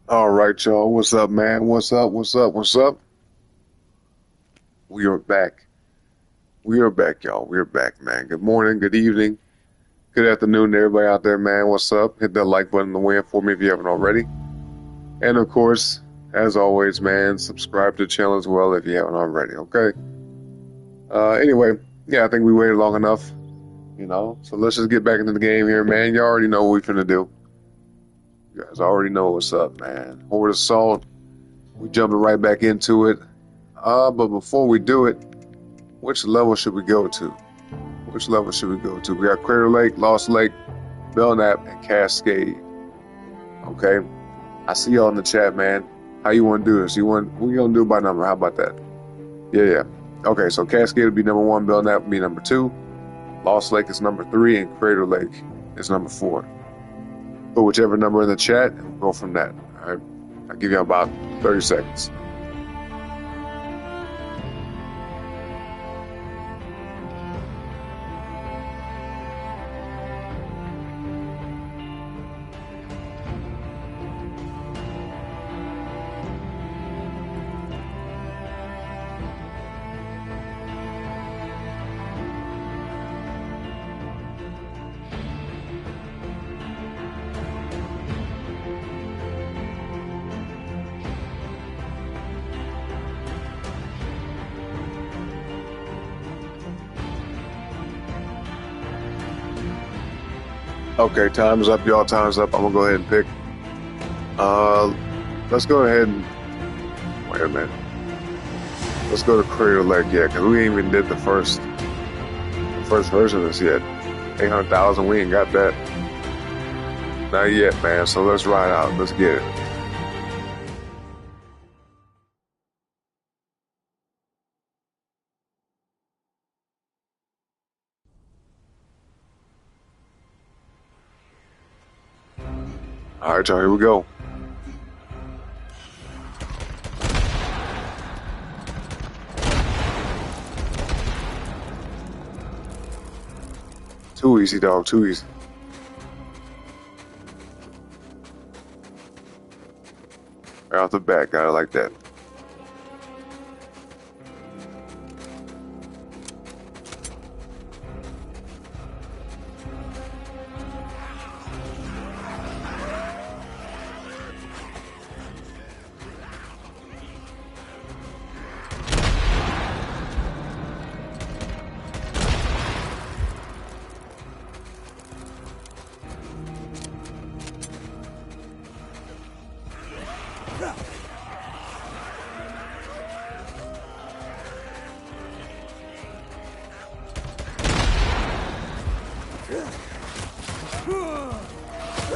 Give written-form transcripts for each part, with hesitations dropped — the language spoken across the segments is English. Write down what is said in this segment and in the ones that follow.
All right, y'all. What's up, man? What's up? What's up? What's up? We are back. We are back, y'all. We are back, man. Good morning, good evening, good afternoon to everybody out there, man. What's up? Hit that like button to win for me if you haven't already. And of course, as always, man, subscribe to the channel as well if you haven't already, okay? Anyway, yeah, I think we waited long enough, so let's just get back into the game here, man. You already know what we're finna do. You guys already know what's up, man. Horde Assault. We jumping right back into it. But before we do it, which level should we go to? Which level should we go to? We got Crater Lake, Lost Lake, Belknap, and Cascade. Okay. I see y'all in the chat, man. How you want to do this? What you gonna do by number? How about that? Yeah. Okay, so Cascade will be number 1, Belknap will be number 2, Lost Lake is number 3, and Crater Lake is number 4. Put whichever number in the chat, and we'll go from that. All right. I'll give you about 30 seconds. Okay, time's up, y'all. Time's up. I'm gonna go ahead and pick. Let's go ahead and wait a minute. Let's go to Crater Lake, yeah, because we ain't even did the first version of this yet. 800,000, we ain't got that. Not yet, man. So let's ride out. Let's get it. All right, y'all. Here we go. Too easy, dog. Too easy. Right off the bat, got it like that.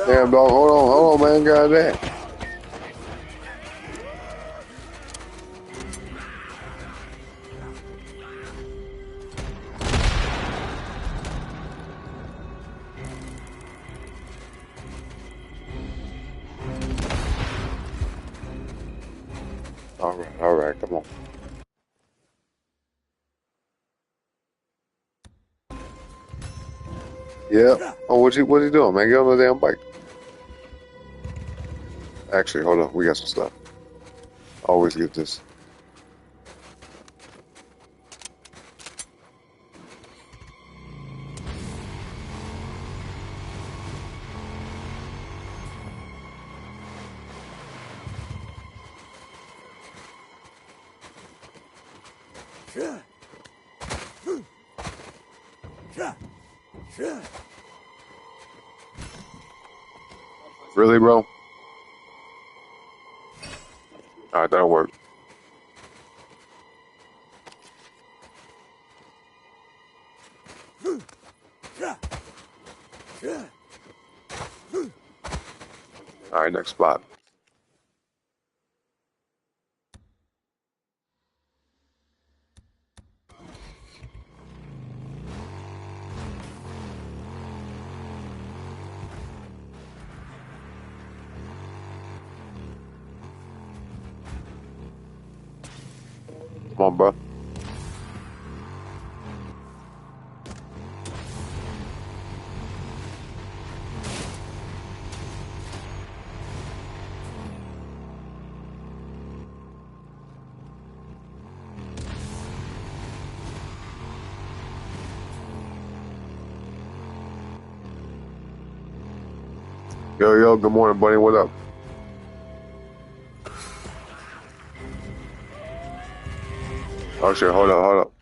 Damn, dog. Hold on, man. Goddamn. All right, come on. Yeah. Oh, what's he doing, man? Get on the damn bike. Actually, hold on. We got some stuff. Always get this. Really, bro? All right, that'll work. All right, next spot. Come on, bro. Yo, good morning, buddy. What up? Oh shit, hold up.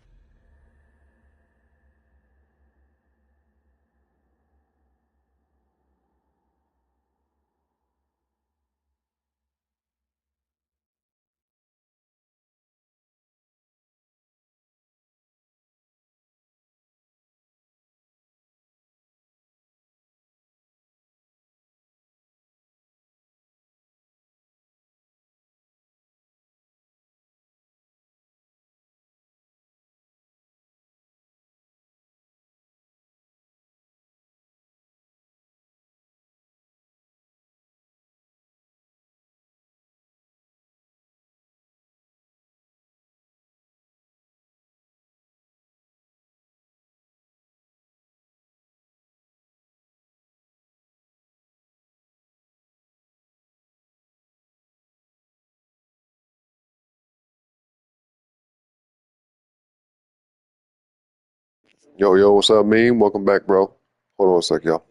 Yo, what's up, Mean? Welcome back, bro. Hold on a sec, y'all.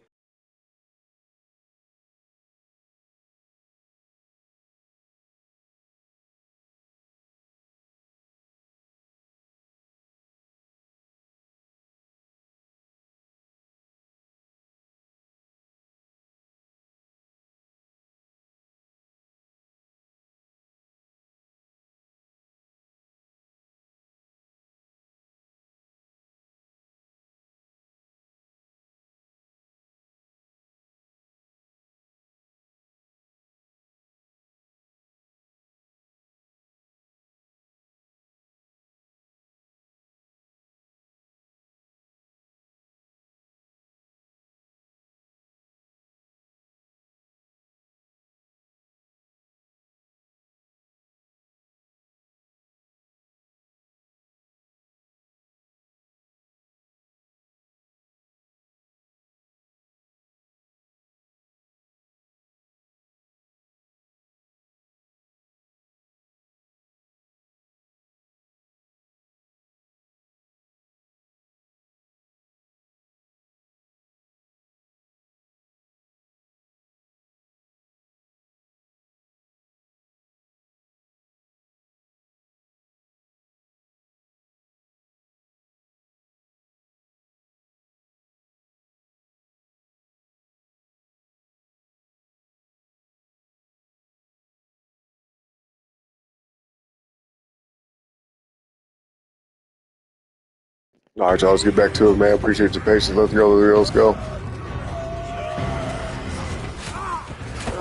All right, y'all, let's get back to it, man. Appreciate your patience. Let's go. Let's go.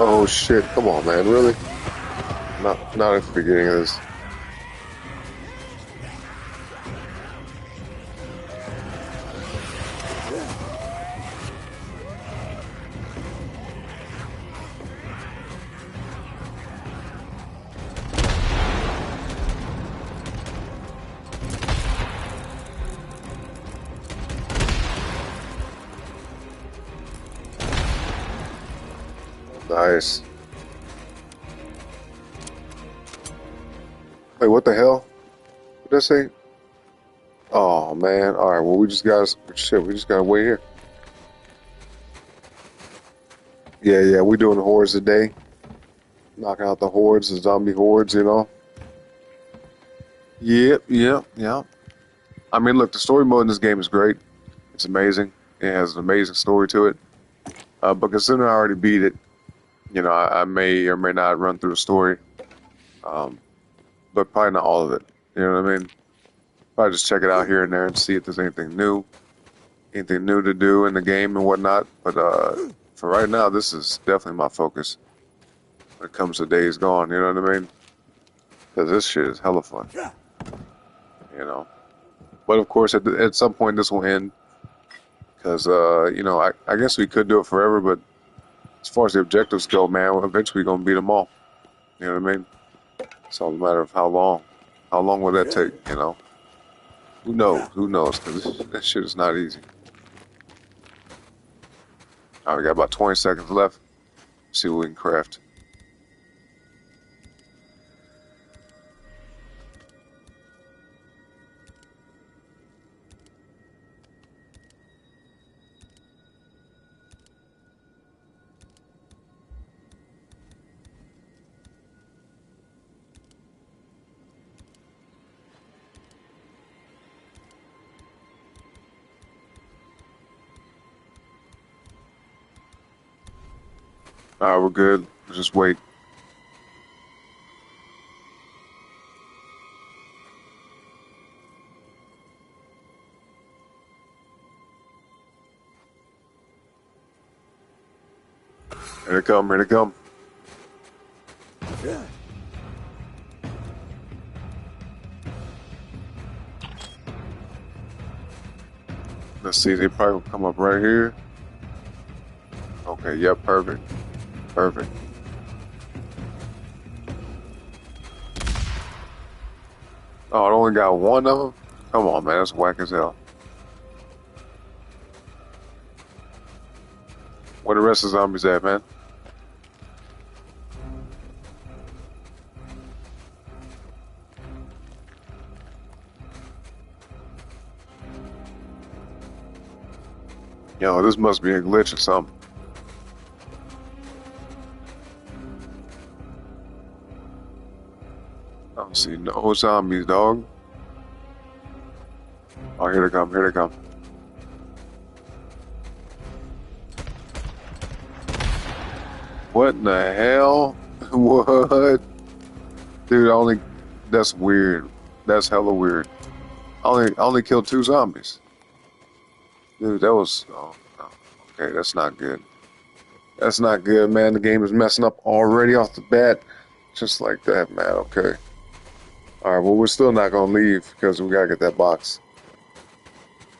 Oh shit! Come on, man. Really? Not at the beginning of this. Nice. Wait, what the hell? What did I say? Oh man. All right. Well, we just got shit. We just gotta wait here. Yeah. We doing the hordes today. Knocking out the hordes, the zombie hordes. You know. Yep. I mean, look, the story mode in this game is great. It's amazing. It has an amazing story to it. But considering I already beat it, you know, I may or may not run through the story. Um, but probably not all of it. You know what I mean? Probably just check it out here and there and see if there's anything new to do in the game and whatnot. But for right now, this is definitely my focus when it comes to Days Gone. You know what I mean? Because this shit is hella fun. You know. But of course, at some point, this will end. Because you know, I guess we could do it forever, but as far as the objectives go, man, we're eventually gonna beat them all. You know what I mean? It's all a matter of how long. How long will that take? You know? Who knows? Who knows? Because that shit is not easy. All right, we got about 20 seconds left. See what we can craft. All right, we're good. Just wait. Here they come, here they come. Let's see, they probably will come up right here. Okay, yep, perfect. Perfect. Oh, it only got one of them? Come on, man, that's whack as hell. Where the rest of the zombies at, man? Yo, this must be a glitch or something. I don't see no zombies, dog. Oh, here they come, here they come. What in the hell? What? Dude, that's weird. That's hella weird. I only killed 2 zombies. Dude, that was, oh, no. Okay, that's not good. That's not good, man. The game is messing up already off the bat. Just like that, man. Okay. Alright, well, we're still not gonna leave because we gotta get that box.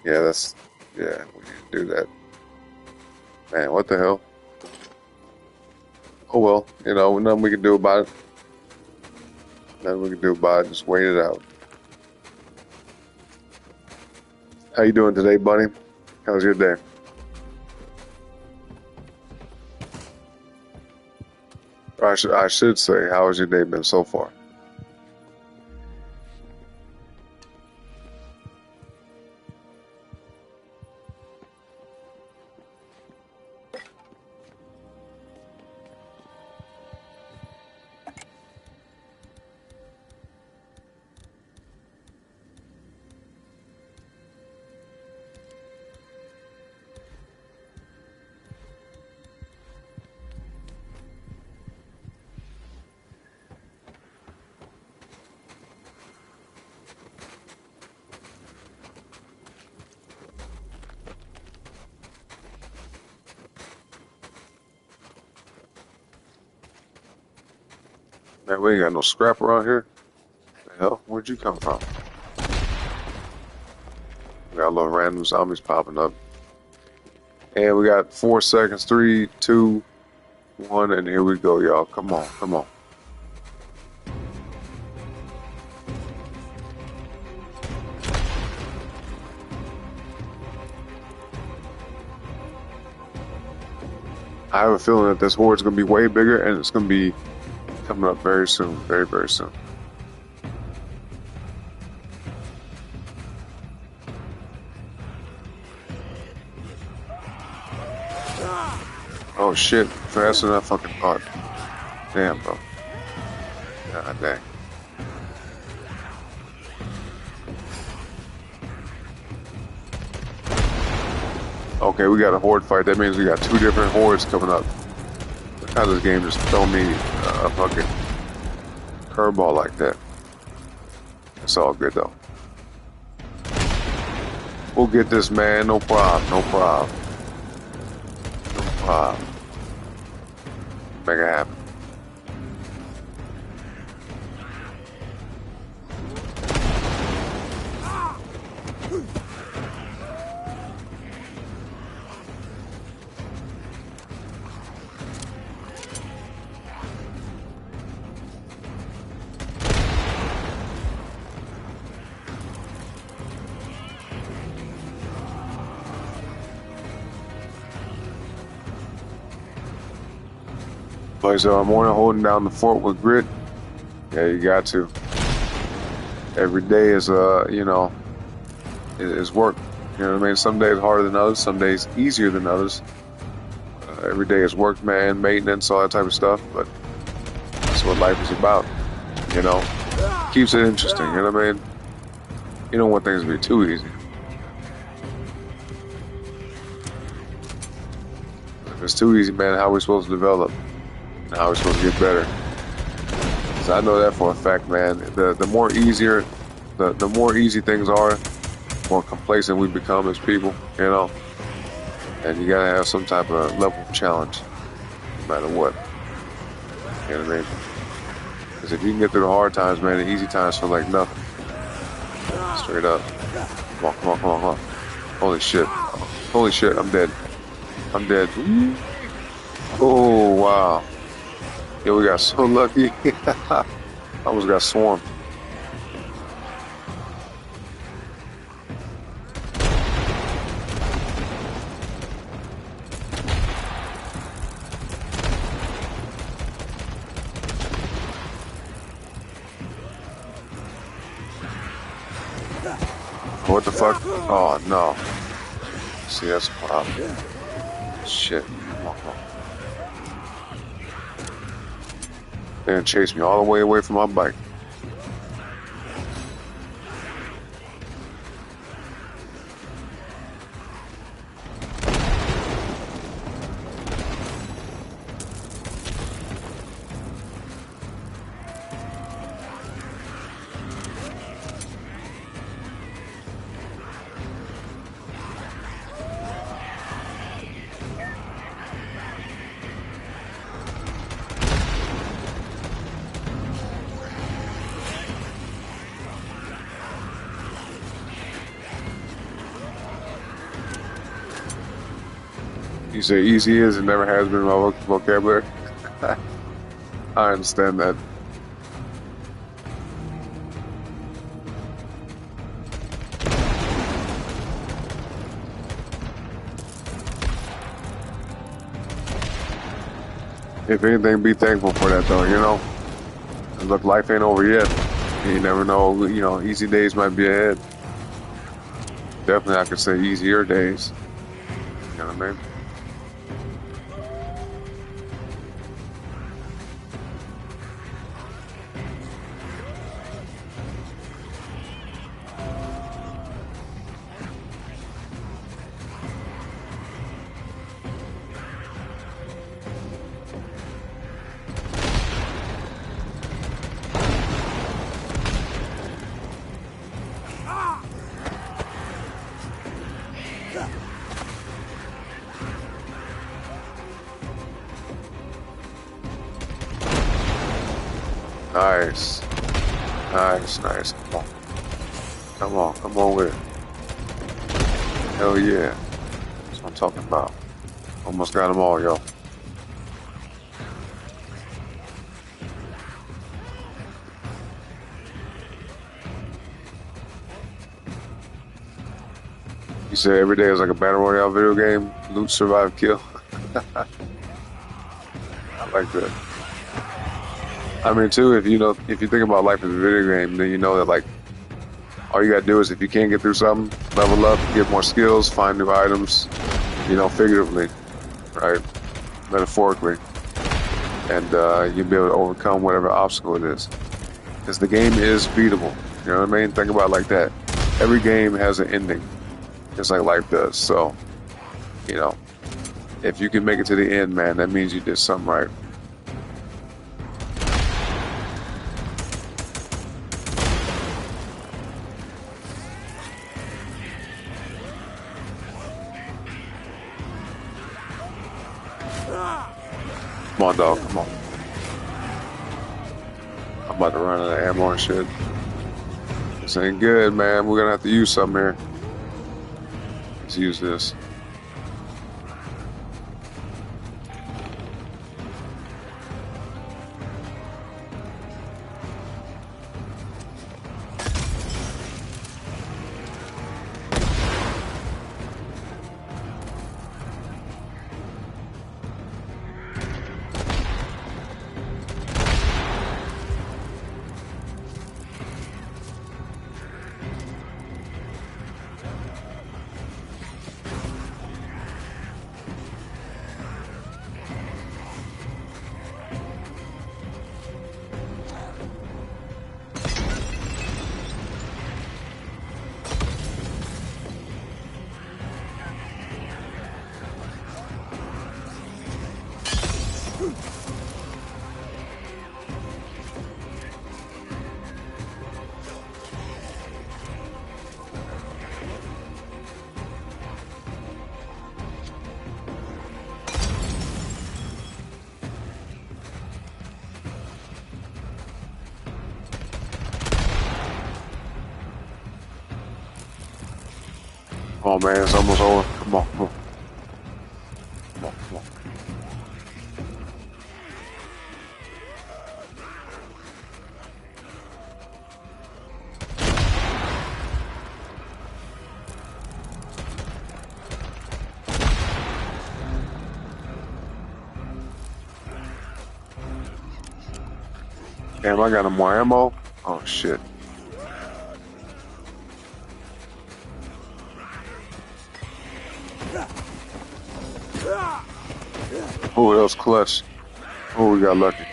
Yeah, we need to do that. Man, what the hell? Oh well, nothing we can do about it. Nothing we can do about it, just wait it out. How you doing today, buddy? How's your day? Or I should say, how has your day been so far? Man, we ain't got no scrap around here. The hell? Where'd you come from? We got little random zombies popping up. And we got 4 seconds. 3, 2, 1, and here we go, y'all. Come on, come on. I have a feeling that this horde's gonna be way bigger, and it's gonna be coming up very soon, very, very soon. Oh shit, faster than I fucking thought. Damn, bro. God dang. Okay, we got a horde fight. That means we got 2 different hordes coming up. Look how this game just throw me a fucking curveball like that. It's all good though. We'll get this, man. No problem. No problem. No problem. Make it happen. Boys, I'm on holding down the fort with grit. Yeah, you got to. Every day is, is work. You know what I mean? Some days harder than others, some days easier than others. Every day is work, man, maintenance, all that type of stuff. But that's what life is about. You know, keeps it interesting. You know what I mean? You don't want things to be too easy. If it's too easy, man, how are we supposed to develop? Now we're supposed to get better. So I know that for a fact, man. The more easier, the more easy things are, the more complacent we become as people, you know. And you gotta have some type of level of challenge, no matter what. You know what I mean? Because if you can get through the hard times, man, the easy times feel like nothing. Straight up. Come on, come on, come on, come on. Holy shit. Holy shit, I'm dead. I'm dead. Oh, wow. Yeah, we got so lucky. I almost got swarmed. What the fuck? Oh, no. See, that's a problem. Shit. Come on, come on. They're gonna chase me all the way away from my bike. You say easy is, it never has been my vocabulary. I understand that. If anything, be thankful for that though, you know? 'Cause look, life ain't over yet. You never know, you know, easy days might be ahead. Definitely I could say easier days. You know what I mean? Nice. Nice, nice. Come on. Come on, come on with it. Hell yeah. That's what I'm talking about. Almost got them all, yo. You say every day is like a battle royale video game? Loot, survive, kill? I like that. I mean, too, if you think about life as a video game, then you know that, like, all you gotta do is if you can't get through something, level up, get more skills, find new items, you know, figuratively, right? Metaphorically. And you'll be able to overcome whatever obstacle it is. Because the game is beatable. You know what I mean? Think about it like that. Every game has an ending, just like life does. So, you know, if you can make it to the end, man, that means you did something right. Come on, dog. Come on. I'm about to run out of ammo and shit. This ain't good, man. We're gonna have to use something here. Let's use this. Oh man, it's almost over. Come on, come on. Come on, come on. Damn, I got more ammo. Oh shit. Oh, that was clutch. Oh, we got lucky.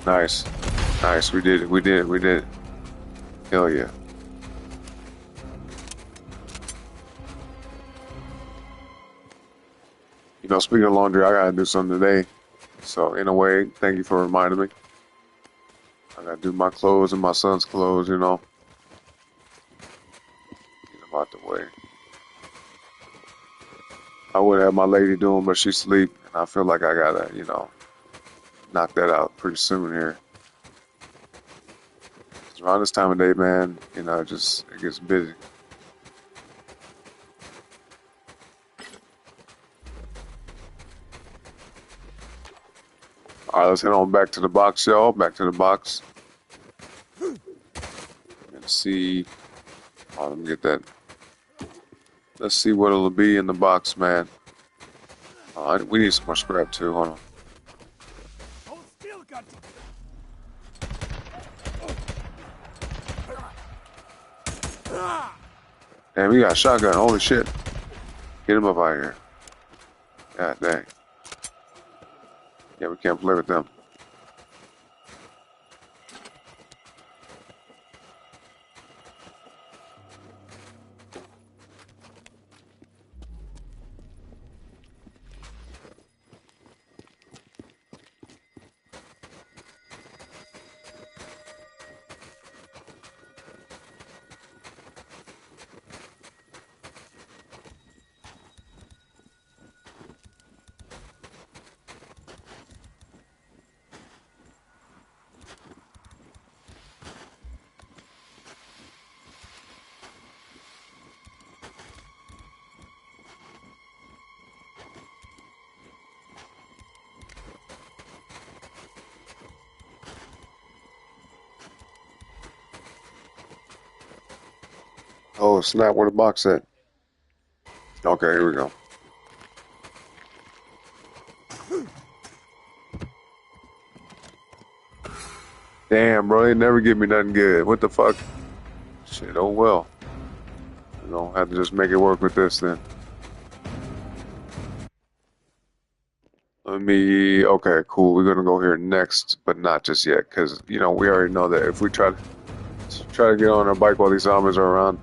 Nice. Nice. We did it. We did it. We did it. Hell yeah. You know, speaking of laundry, I gotta do something today. So, in a way, thank you for reminding me. I gotta do my clothes and my son's clothes, you know. Get them out the way. I would have my lady do them, but she's asleep. And I feel like I gotta, you know, knock that out pretty soon here. 'Cause around this time of day, man, you know, it gets busy. All right, let's head on back to the box, y'all. Back to the box. And see. Oh, let me get that. Let's see what it'll be in the box, man. We need some more scrap, too. Hold on. Damn, we got a shotgun. Holy shit. Get him up out here. God dang. Yeah, we can't play with them. Oh, snap, where the box at? Okay, here we go. Damn, bro, they never give me nothing good. What the fuck? Shit, oh well. You know, have to just make it work with this then. Okay, cool. We're gonna go here next, but not just yet, because, you know, we already know that if we try to get on our bike while these zombies are around,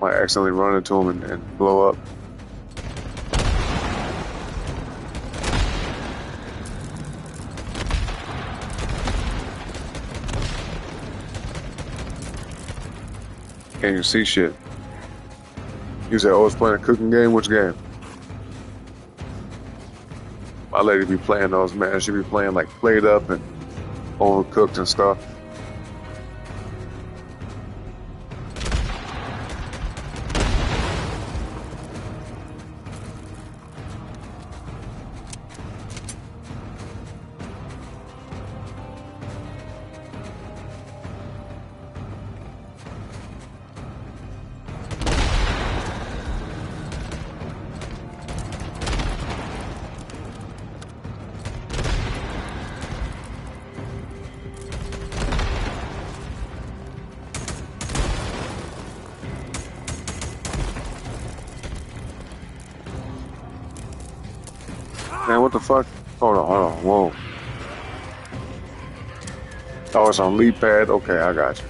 might accidentally run into them and blow up. Can't even see shit. You said, oh, it's playing a cooking game? Which game? My lady be playing those, man. She be playing like Played Up and Overcooked and stuff. Man, what the fuck? Hold on, whoa. Oh, it's on lead pad? Okay, I got you.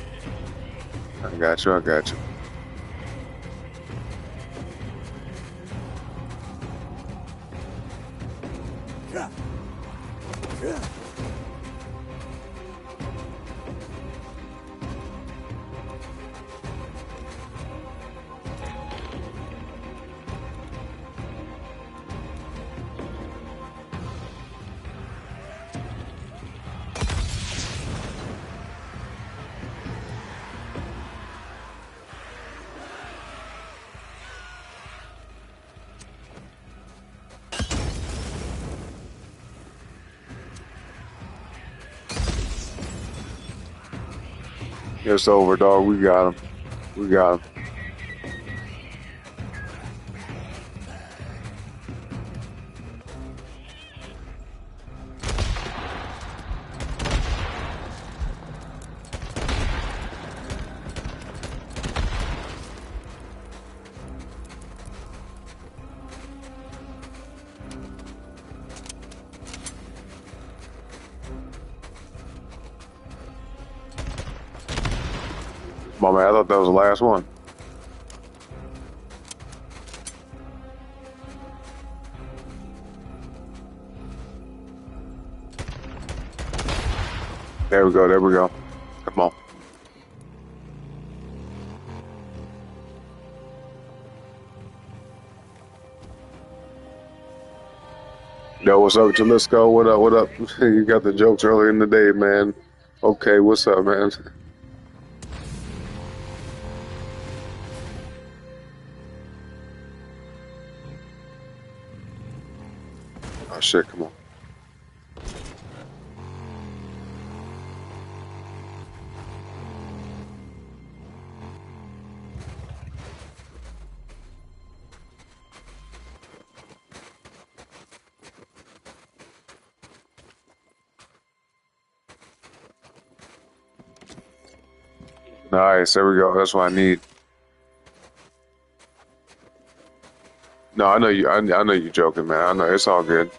I got you. It's over, dog. We got him. We got him. My man, I thought that was the last one. There we go, there we go. Come on. Yo, what's up, Jalisco? What up, what up? You got the jokes earlier in the day, man. Okay, what's up, man? Oh, shit, come on. Nice, there we go. That's what I need. No, I know you. I know you joking, man. I know it's all good.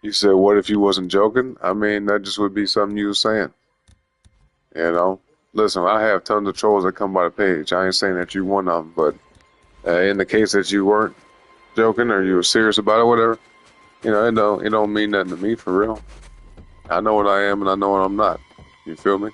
You said, what if you wasn't joking? I mean, that just would be something you was saying. You know? Listen, I have tons of trolls that come by the page. I ain't saying that you one of them, but in the case that you weren't joking or you were serious about it, whatever, you know, it don't mean nothing to me for real. I know what I am and I know what I'm not. You feel me?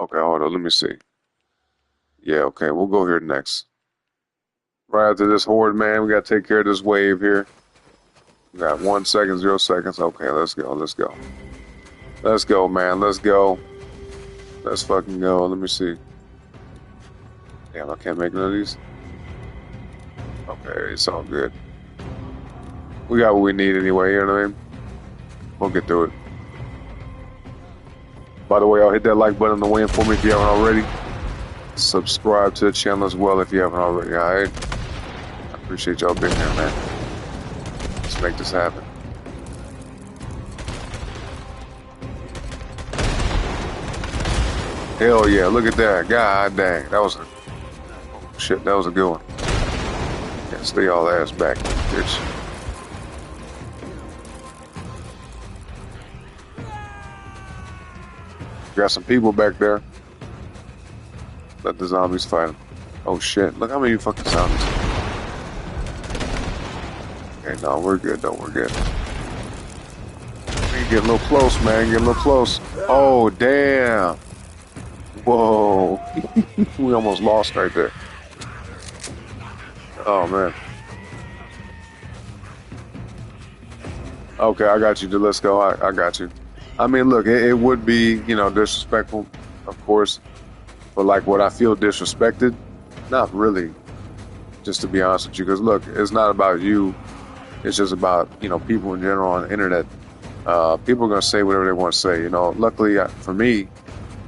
Okay, hold on, let me see. Yeah, okay, we'll go here next. Right after this horde, man, we gotta take care of this wave here. We got 1 second, 0 seconds. Okay, let's go, let's go. Let's go, man, let's go. Let's fucking go. Let me see. Damn, I can't make none of these. Okay, it's all good. We got what we need anyway, you know what I mean? We'll get through it. By the way, I'll hit that like button on the way in for me if you haven't already. Subscribe to the channel as well if you haven't already, alright? I appreciate y'all being here, man. Let's make this happen. Hell yeah, look at that. God dang. That was a... Oh, shit, that was a good one. Yeah, stay all ass back, bitch. Got some people back there. Let the zombies fight them. Oh shit, look how many fucking zombies. Okay, no, we're good though, we're good. We get a little close, man, get a little close. Oh, damn. Whoa. We almost lost right there. Oh, man. Okay, I got you, Jalisco. I got you. I mean, look, it would be, you know, disrespectful, of course. But, like, would I feel disrespected? Not really, just to be honest with you. Because, look, it's not about you. It's just about, you know, people in general on the internet. People are going to say whatever they want to say, you know. Luckily, for me,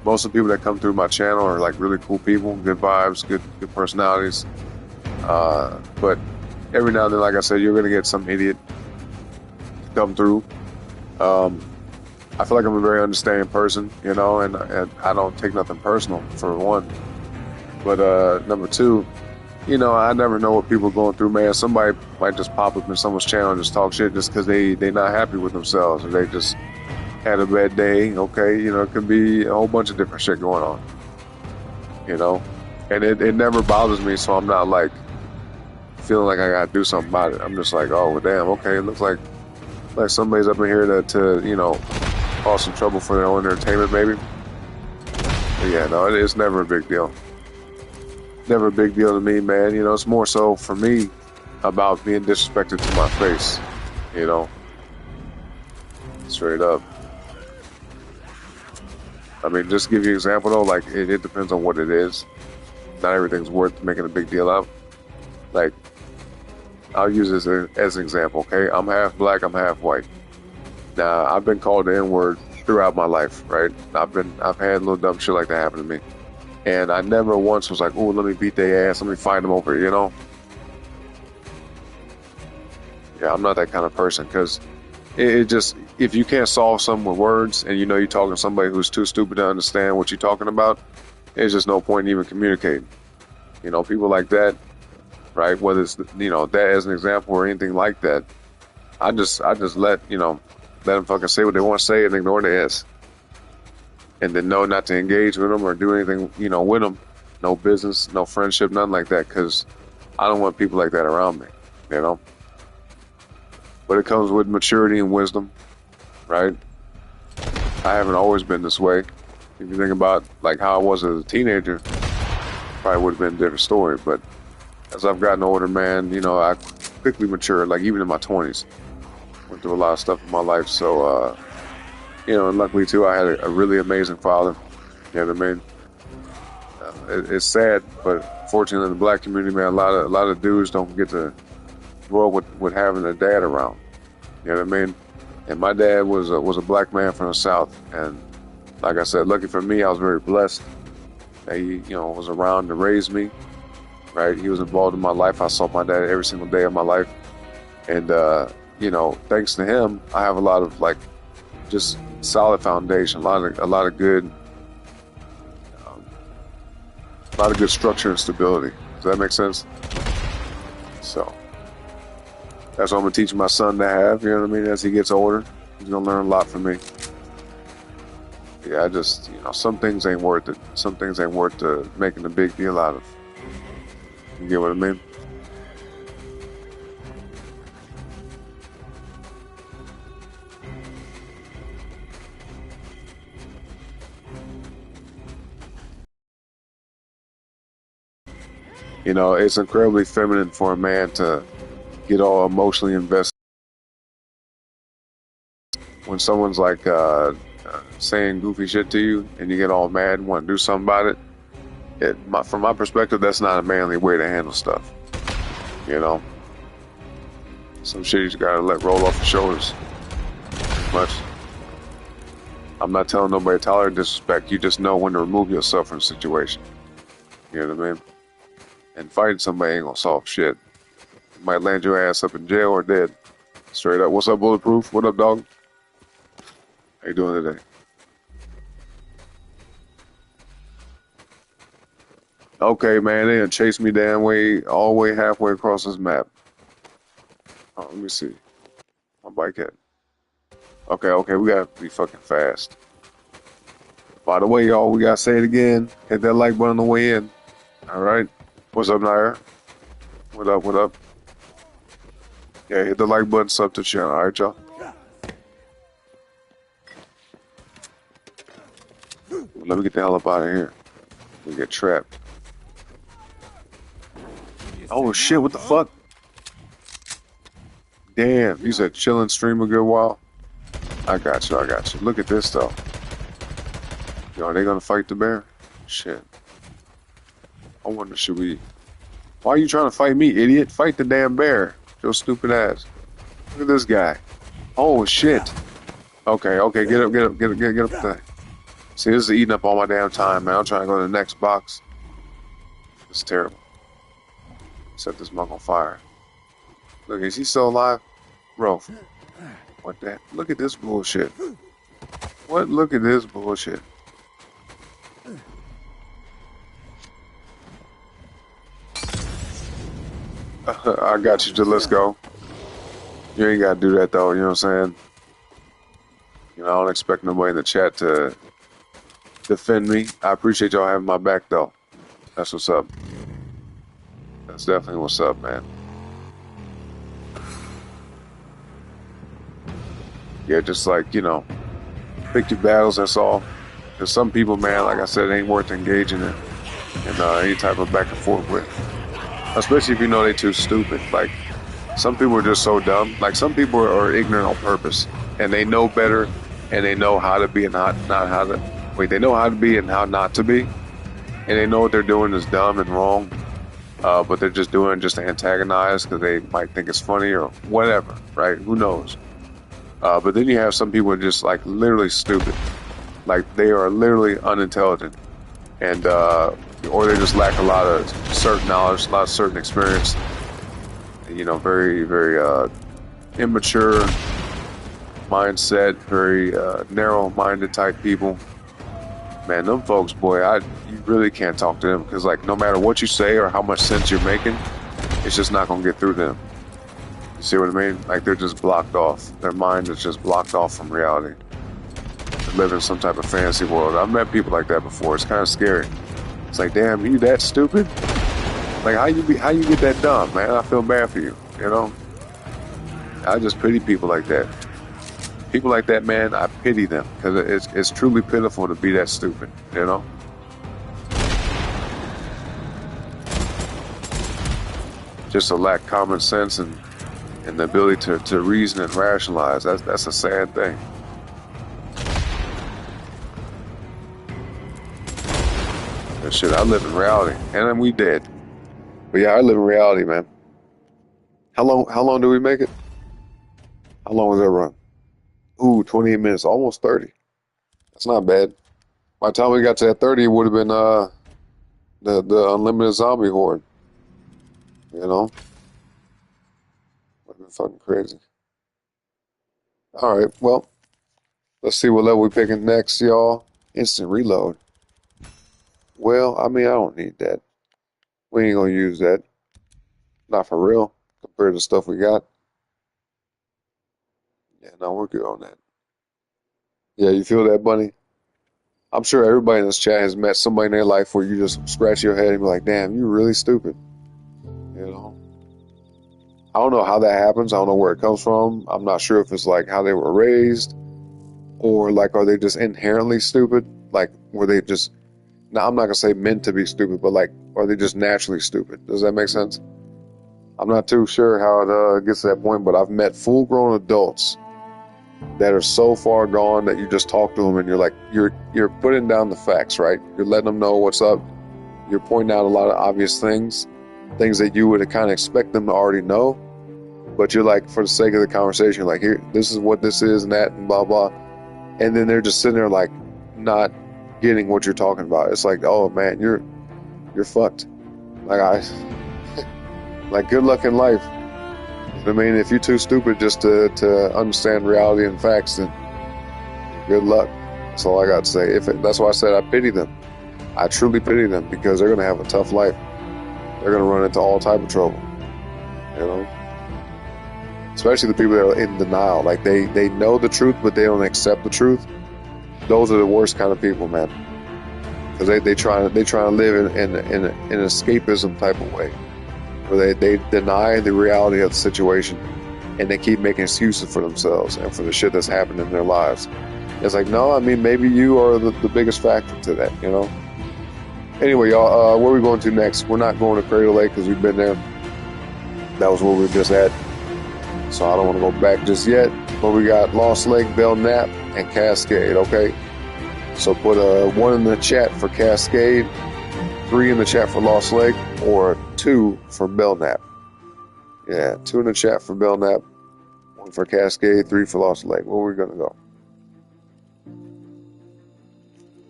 most of the people that come through my channel are, like, really cool people, good vibes, good personalities. But every now and then, like I said, you're going to get some idiot come through. I feel like I'm a very understanding person, you know, and I don't take nothing personal, for one. But number two, you know, I never know what people are going through, man. Somebody might just pop up in someone's channel and just talk shit just because they not happy with themselves or they just had a bad day. Okay, you know, it could be a whole bunch of different shit going on. You know, and it never bothers me, so I'm not like feeling like I gotta do something about it. I'm just like, oh well, damn, okay, it looks like somebody's up in here to you know cause some trouble for their own entertainment, maybe. But yeah, no, it's never a big deal. Never a big deal to me, man. You know, it's more so for me about being disrespected to my face. You know, straight up. I mean, just to give you an example though, like it depends on what it is. Not everything's worth making a big deal of. Like, I'll use this as an example, okay? I'm half black, I'm half white. Now, I've been called the N-word throughout my life, right? I've had little dumb shit like that happen to me. And I never once was like, oh, let me beat their ass, let me fight them over, you know? Yeah, I'm not that kind of person, because it just, if you can't solve something with words, and you know you're talking to somebody who's too stupid to understand what you're talking about, there's just no point in even communicating. You know, people like that, right? Whether it's, you know, that as an example or anything like that, I just let, you know, let them fucking say what they want to say and ignore their ass. And then know not to engage with them or do anything, you know, with them. No business, no friendship, nothing like that, because I don't want people like that around me, you know? But it comes with maturity and wisdom, right? I haven't always been this way. If you think about, like, how I was as a teenager, probably would have been a different story, but as I've gotten older, man, you know, I quickly matured, like even in my 20s. Went through a lot of stuff in my life, so, you know, and luckily, too, I had a really amazing father. You know what I mean? It's sad, but fortunately in the black community, man, a lot of dudes don't get to grow up with having a dad around. You know what I mean? And my dad was a black man from the South, and like I said, lucky for me, I was very blessed that he, you know, was around to raise me. Right? He was involved in my life. I saw my dad every single day of my life. And, you know, thanks to him, I have a lot of, like, just solid foundation, a lot of good structure and stability. Does that make sense? So, that's what I'm going to teach my son to have, you know what I mean? As he gets older, he's going to learn a lot from me. Yeah, I just, you know, some things ain't worth it. Some things ain't worth making a big deal out of. You get what I mean? You know, it's incredibly feminine for a man to get all emotionally invested when someone's like saying goofy shit to you and you get all mad and want to do something about it. From my perspective, that's not a manly way to handle stuff. You know? Some shit you just gotta let roll off your shoulders. Much. I'm not telling nobody to tolerate disrespect. You just know when to remove yourself from the situation. You know what I mean? And fighting somebody ain't gonna solve shit. You might land your ass up in jail or dead. Straight up. What's up, Bulletproof? What up, dog? How you doing today? Okay, man, they done chased me all the way halfway across this map. Oh, let me see. My bike at. Okay, we gotta be fucking fast. By the way, y'all, we gotta say it again. Hit that like button on the way in. Alright? What's up, Nair? What up? Yeah, hit the like button, sub to the channel, alright, y'all? Let me get the hell up out of here. We get trapped. Oh shit, what the fuck? Damn, you said chill and stream a good while? I got you. Look at this though. Yo, are they gonna fight the bear? Shit. I wonder, should we... Why are you trying to fight me, idiot? Fight the damn bear. Your stupid ass. Look at this guy. Oh shit. Okay, get up there. See, this is eating up all my damn time, man. I'm trying to go to the next box. It's terrible. Set this mug on fire. Look, is he still alive? Bro, what the... Look at this bullshit. What? Look at this bullshit. I got you to let's go. You ain't got to do that though. You know what I'm saying? You know, I don't expect nobody in the chat to defend me. I appreciate y'all having my back though. That's what's up. That's definitely what's up, man. Yeah, just like, you know, pick your battles, that's all. Because some people, man, like I said, it ain't worth engaging in any type of back and forth with. Especially if you know they too stupid. Like, some people are just so dumb. Like, some people are ignorant on purpose. And they know better, and they know how to be and not how to... Wait, they know how to be and how not to be. And they know what they're doing is dumb and wrong. But they're just doing it just to antagonize because they might think it's funny or whatever, right? Who knows? But then you have some people who are just like literally stupid. Like they are literally unintelligent. And, or they just lack a lot of certain knowledge, a lot of certain experience. You know, very, very immature mindset, very narrow-minded type people. Man, them folks, boy, you really can't talk to them because, like, no matter what you say or how much sense you're making, it's just not going to get through them. You see what I mean? Like, they're just blocked off. Their mind is just blocked off from reality. They live in some type of fantasy world. I've met people like that before. It's kind of scary. It's like, damn, you that stupid? Like, how you get that dumb, man? I feel bad for you, you know? I just pity people like that. People like that, man, I pity them because it's truly pitiful to be that stupid, you know? Just to lack common sense and the ability to reason and rationalize. That's a sad thing. But shit, I live in reality, and then we dead. But yeah, I live in reality, man. How long do we make it? How long was that run? Ooh, 28 minutes, almost 30. That's not bad. By the time we got to that 30, it would have been the unlimited zombie horde. You know? Would have been fucking crazy. Alright, well, let's see what level we picking next, y'all. Instant reload. Well, I mean, I don't need that. We ain't gonna use that. Not for real, compared to stuff we got. Yeah, no, we're good on that. Yeah, you feel that, Bunny? I'm sure everybody in this chat has met somebody in their life where you just scratch your head and be like, damn, you're really stupid. You know? I don't know how that happens. I don't know where it comes from. I'm not sure if it's like how they were raised or like are they just inherently stupid? Like were they just, now I'm not going to say meant to be stupid, but like are they just naturally stupid? Does that make sense? I'm not too sure how it gets to that point, but I've met full-grown adults that are so far gone that you just talk to them and you're like, you're putting down the facts, right? You're letting them know what's up. You're pointing out a lot of obvious things that you would kind of expect them to already know. But you're like, for the sake of the conversation, like, here, this is what this is and that and blah, blah. And then they're just sitting there like not getting what you're talking about. It's like, oh man, you're fucked. Like like good luck in life. I mean, if you're too stupid just to understand reality and facts, then good luck. That's all I got to say. That's why I said I pity them. I truly pity them because they're going to have a tough life. They're going to run into all type of trouble. You know? Especially the people that are in denial. Like, they know the truth, but they don't accept the truth. Those are the worst kind of people, man. Because they try to live in an escapism type of way. Where they deny the reality of the situation and they keep making excuses for themselves and for the shit that's happened in their lives. It's like, no, I mean, maybe you are the biggest factor to that, you know? Anyway, y'all, where are we going to next? We're not going to Cradle Lake because we've been there. That was where we were just at. So I don't want to go back just yet. But we got Lost Lake, Belknap, and Cascade, okay? So put a 1 in the chat for Cascade, 3 in the chat for Lost Lake, or 2 for Belknap. Yeah, 2 in the chat for Belknap, 1 for Cascade, 3 for Lost Lake. Where are we going to go?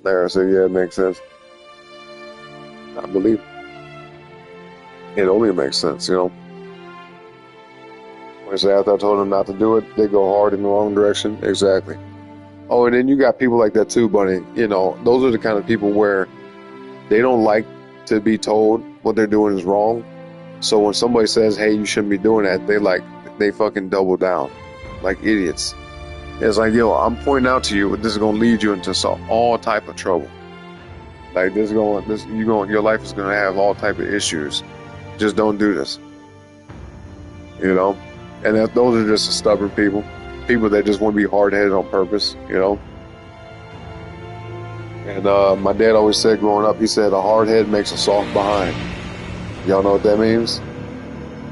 There, so yeah, it makes sense. I believe it only makes sense, you know. When I say after I told them not to do it, they go hard in the wrong direction. Exactly. Oh, and then you got people like that too, Bunny. You know, those are the kind of people where they don't like to be told what they're doing is wrong. So when somebody says, hey, you shouldn't be doing that, they fucking double down like idiots. It's like, yo, I'm pointing out to you, this is gonna lead you into all type of trouble. Like your life is gonna have all type of issues. Just don't do this. You know, and those are just the stubborn people that just want to be hard-headed on purpose. You know. And my dad always said growing up, he said, a hard head makes a soft behind. Y'all know what that means?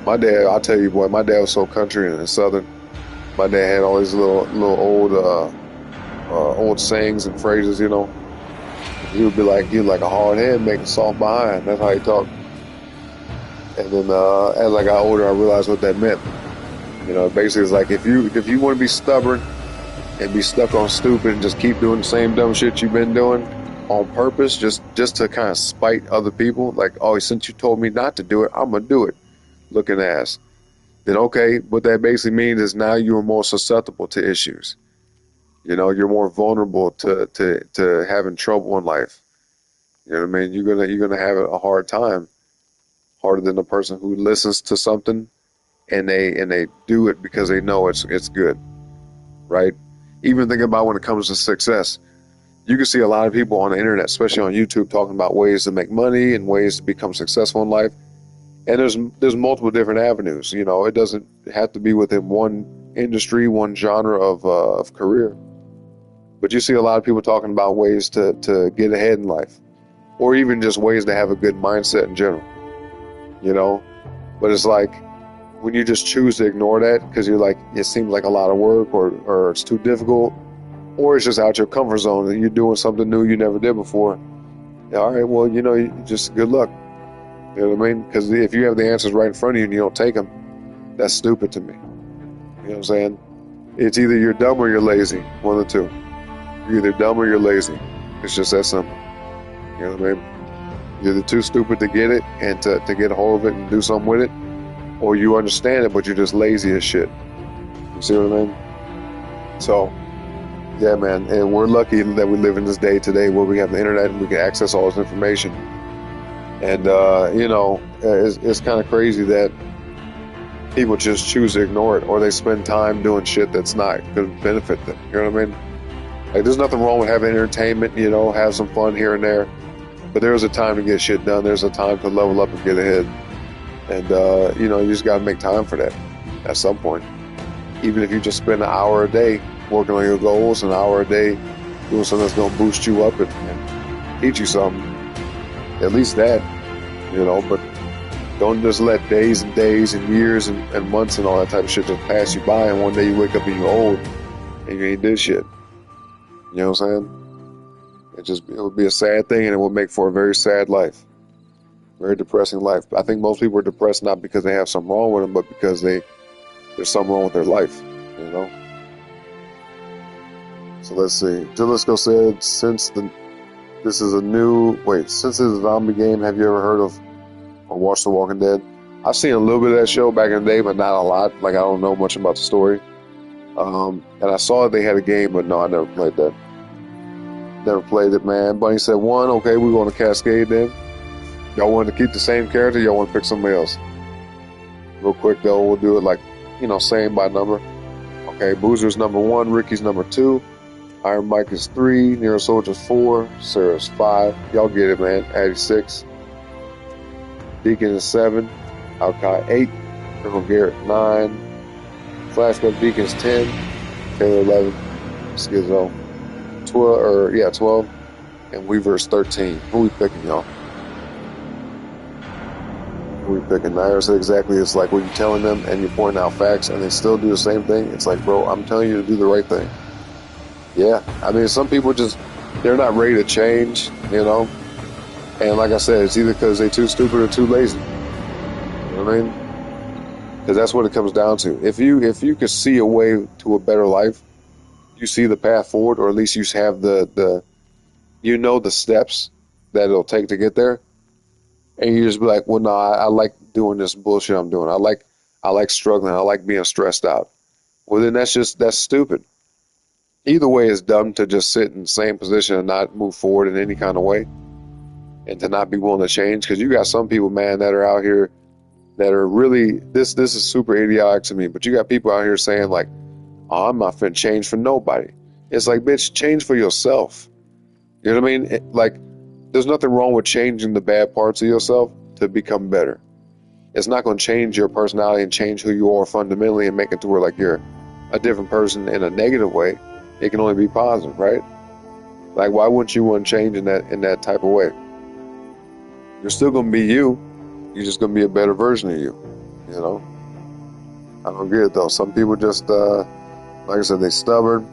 My dad, I'll tell you, boy, my dad was so country and southern. My dad had all these little old sayings and phrases, you know. He would be like a hard head make a soft behind. That's how he talked. And then as I got older, I realized what that meant. You know, basically it's like if you want to be stubborn and be stuck on stupid and just keep doing the same dumb shit you've been doing on purpose, just to kind of spite other people, like, oh, since you told me not to do it, I'm gonna do it, looking ass. Then okay, what that basically means is now you're more susceptible to issues. You know, you're more vulnerable to having trouble in life. You know what I mean? You're gonna have a hard time, harder than the person who listens to something and they do it because they know it's good, right? Even think about when it comes to success. You can see a lot of people on the internet, especially on YouTube, talking about ways to make money and ways to become successful in life. And there's multiple different avenues. You know, it doesn't have to be within one industry, one genre of career. But you see a lot of people talking about ways to get ahead in life, or even just ways to have a good mindset in general. You know, but it's like when you just choose to ignore that because you're like, it seems like a lot of work, or it's too difficult, or it's just out your comfort zone and you're doing something new you never did before. Yeah, all right, well, you know, just good luck. You know what I mean? Because if you have the answers right in front of you and you don't take them, that's stupid to me. You know what I'm saying? It's either you're dumb or you're lazy. One of the two. You're either dumb or you're lazy. It's just that simple. You know what I mean? You're either too stupid to get it and to get a hold of it and do something with it, or you understand it, but you're just lazy as shit. You see what I mean? So, yeah, man. And we're lucky that we live in this day today where we have the internet and we can access all this information. And, you know, it's kind of crazy that people just choose to ignore it, or they spend time doing shit that's not going to benefit them. You know what I mean? Like, there's nothing wrong with having entertainment, you know, have some fun here and there. But there's a time to get shit done. There's a time to level up and get ahead. And, you know, you just got to make time for that at some point. Even if you just spend an hour a day working on your goals, an hour a day doing something that's going to boost you up and teach you something. At least that, you know, but don't just let days and days and years and months and all that type of shit just pass you by, and one day you wake up and you're old and you ain't did shit. You know what I'm saying? It would be a sad thing, and it would make for a very sad life. Very depressing life. I think most people are depressed not because they have something wrong with them, but because there's something wrong with their life, you know? So let's see. Jalisco said, since this is a zombie game, have you ever heard of or watched The Walking Dead? I've seen a little bit of that show back in the day, but not a lot. Like, I don't know much about the story. And I saw they had a game, but no, I never played that. Never played it, man. Bunny said, okay, we're going to Cascade then. Y'all want to keep the same character? Y'all want to pick somebody else? Real quick, though, we'll do it like, you know, same by number. Okay, Boozer's number 1, Ricky's number 2, Iron Mike is 3, Nero Soldier's 4, Sarah's 5. Y'all get it, man. Addy 6. Deacon is 7, Alkai 8, Colonel Garrett 9, Flashback Deacon's 10, Taylor 11, Schizo 12, and Weaver's 13. Who we picking, y'all? Who we picking? Nair said exactly, it's like when you're telling them and you're pointing out facts and they still do the same thing. It's like, bro, I'm telling you to do the right thing. Yeah, I mean, some people they're not ready to change, you know? And like I said, it's either because they're too stupid or too lazy. You know what I mean? Because that's what it comes down to. If you could see a way to a better life, you see the path forward, or at least you have the steps that it'll take to get there, and you just be like, well, no, I like doing this bullshit I'm doing. I like struggling. I like being stressed out. Well, then that's stupid. Either way, it's dumb to just sit in the same position and not move forward in any kind of way, and to not be willing to change. Because you got some people, man, that are out here that are really, this is super idiotic to me, but you got people out here saying like, oh, I'm not finna change for nobody. It's like, bitch, change for yourself. You know what I mean? Like, there's nothing wrong with changing the bad parts of yourself to become better. It's not going to change your personality and change who you are fundamentally and make it to where like you're a different person in a negative way. It can only be positive, right? Like, why wouldn't you want to change in that type of way? You're still going to be you. You're just going to be a better version of you. You know? I don't get it though. Some people just, like I said, they're stubborn.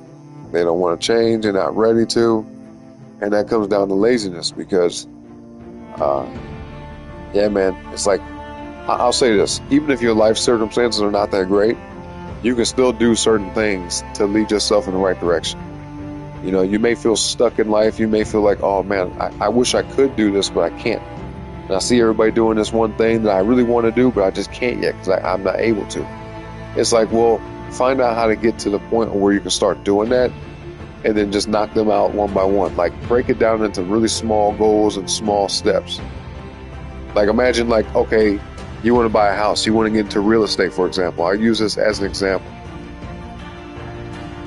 They don't want to change. They're not ready to. And that comes down to laziness because, yeah, man, it's like, I'll say this. Even if your life circumstances are not that great, you can still do certain things to lead yourself in the right direction. You know, you may feel stuck in life. You may feel like, oh man, I wish I could do this, but I can't. And I see everybody doing this one thing that I really want to do, but I just can't yet because I'm not able to. It's like, well, find out how to get to the point where you can start doing that and then just knock them out one by one. Like, break it down into really small goals and small steps. Like, imagine like, okay, you want to buy a house. You want to get into real estate, for example. I use this as an example.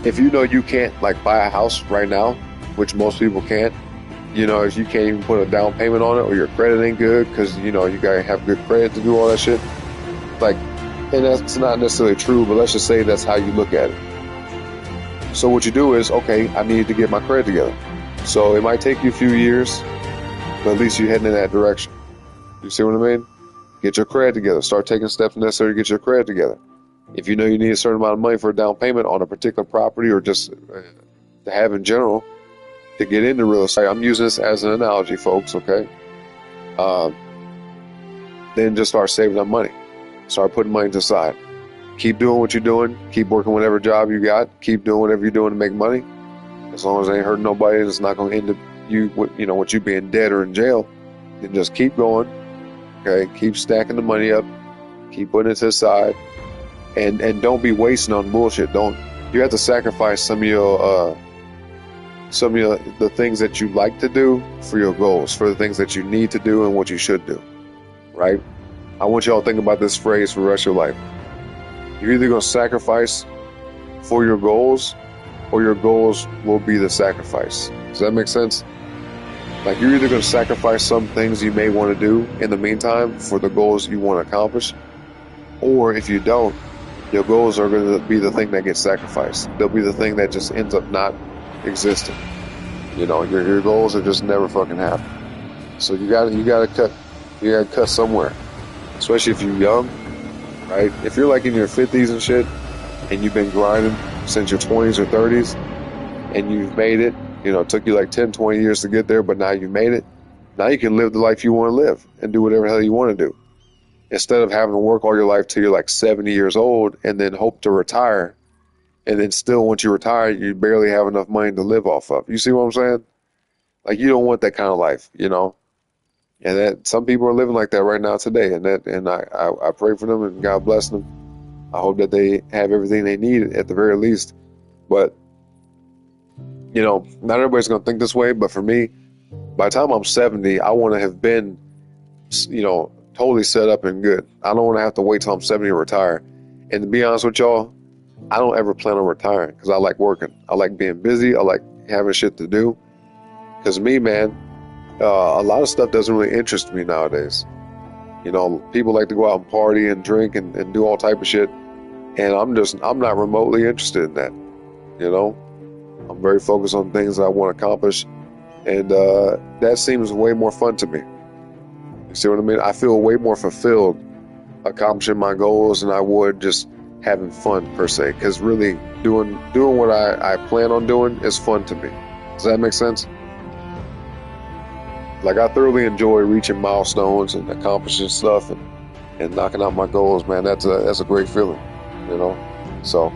If you know you can't like buy a house right now, which most people can't, you know, if you can't even put a down payment on it or your credit ain't good because, you know, you got to have good credit to do all that shit. Like, and that's not necessarily true, but let's just say that's how you look at it. So what you do is, okay, I need to get my credit together. So it might take you a few years, but at least you're heading in that direction. You see what I mean? Get your credit together. Start taking steps necessary to get your credit together. If you know you need a certain amount of money for a down payment on a particular property or just to have in general to get into real estate, I'm using this as an analogy, folks, okay? Then just start saving up money. Start putting money to the side. Keep doing what you're doing. Keep working whatever job you got. Keep doing whatever you're doing to make money. As long as it ain't hurting nobody and it's not going to end up with you being dead or in jail, then just keep going. Okay, keep stacking the money up. Keep putting it to the side. And don't be wasting on bullshit. You have to sacrifice some of the things that you like to do for your goals, for the things that you need to do and what you should do. Right? I want y'all to think about this phrase for the rest of your life. You're either going to sacrifice for your goals or your goals will be the sacrifice. Does that make sense? Like, you're either going to sacrifice some things you may want to do in the meantime for the goals you want to accomplish, or if you don't, your goals are going to be the thing that gets sacrificed. They'll be the thing that just ends up not existing. You know, your goals are just never fucking happen. So you gotta cut somewhere. Especially if you're young, right? If you're like in your 50s and shit, and you've been grinding since your 20s or 30s, and you've made it, you know, it took you like 10, 20 years to get there, but now you made it. Now you can live the life you want to live and do whatever the hell you want to do. Instead of having to work all your life till you're like 70 years old and then hope to retire, and then still once you retire, you barely have enough money to live off of. You see what I'm saying? Like, you don't want that kind of life, you know? And that some people are living like that right now today, and I pray for them and God bless them. I hope that they have everything they need at the very least. But, you know, not everybody's going to think this way, but for me, by the time I'm 70, I want to have been, you know, totally set up and good. I don't want to have to wait till I'm 70 to retire. And to be honest with y'all, I don't ever plan on retiring because I like working. I like being busy. I like having shit to do. Because me, man, a lot of stuff doesn't really interest me nowadays. You know, people like to go out and party and drink and do all type of shit. And I'm not remotely interested in that. You know, I'm very focused on things I want to accomplish. And that seems way more fun to me. You see what I mean? I feel way more fulfilled accomplishing my goals than I would just having fun per se. Because really doing what I plan on doing is fun to me. Does that make sense? Like, I thoroughly enjoy reaching milestones and accomplishing stuff and knocking out my goals, man. That's a great feeling, you know? So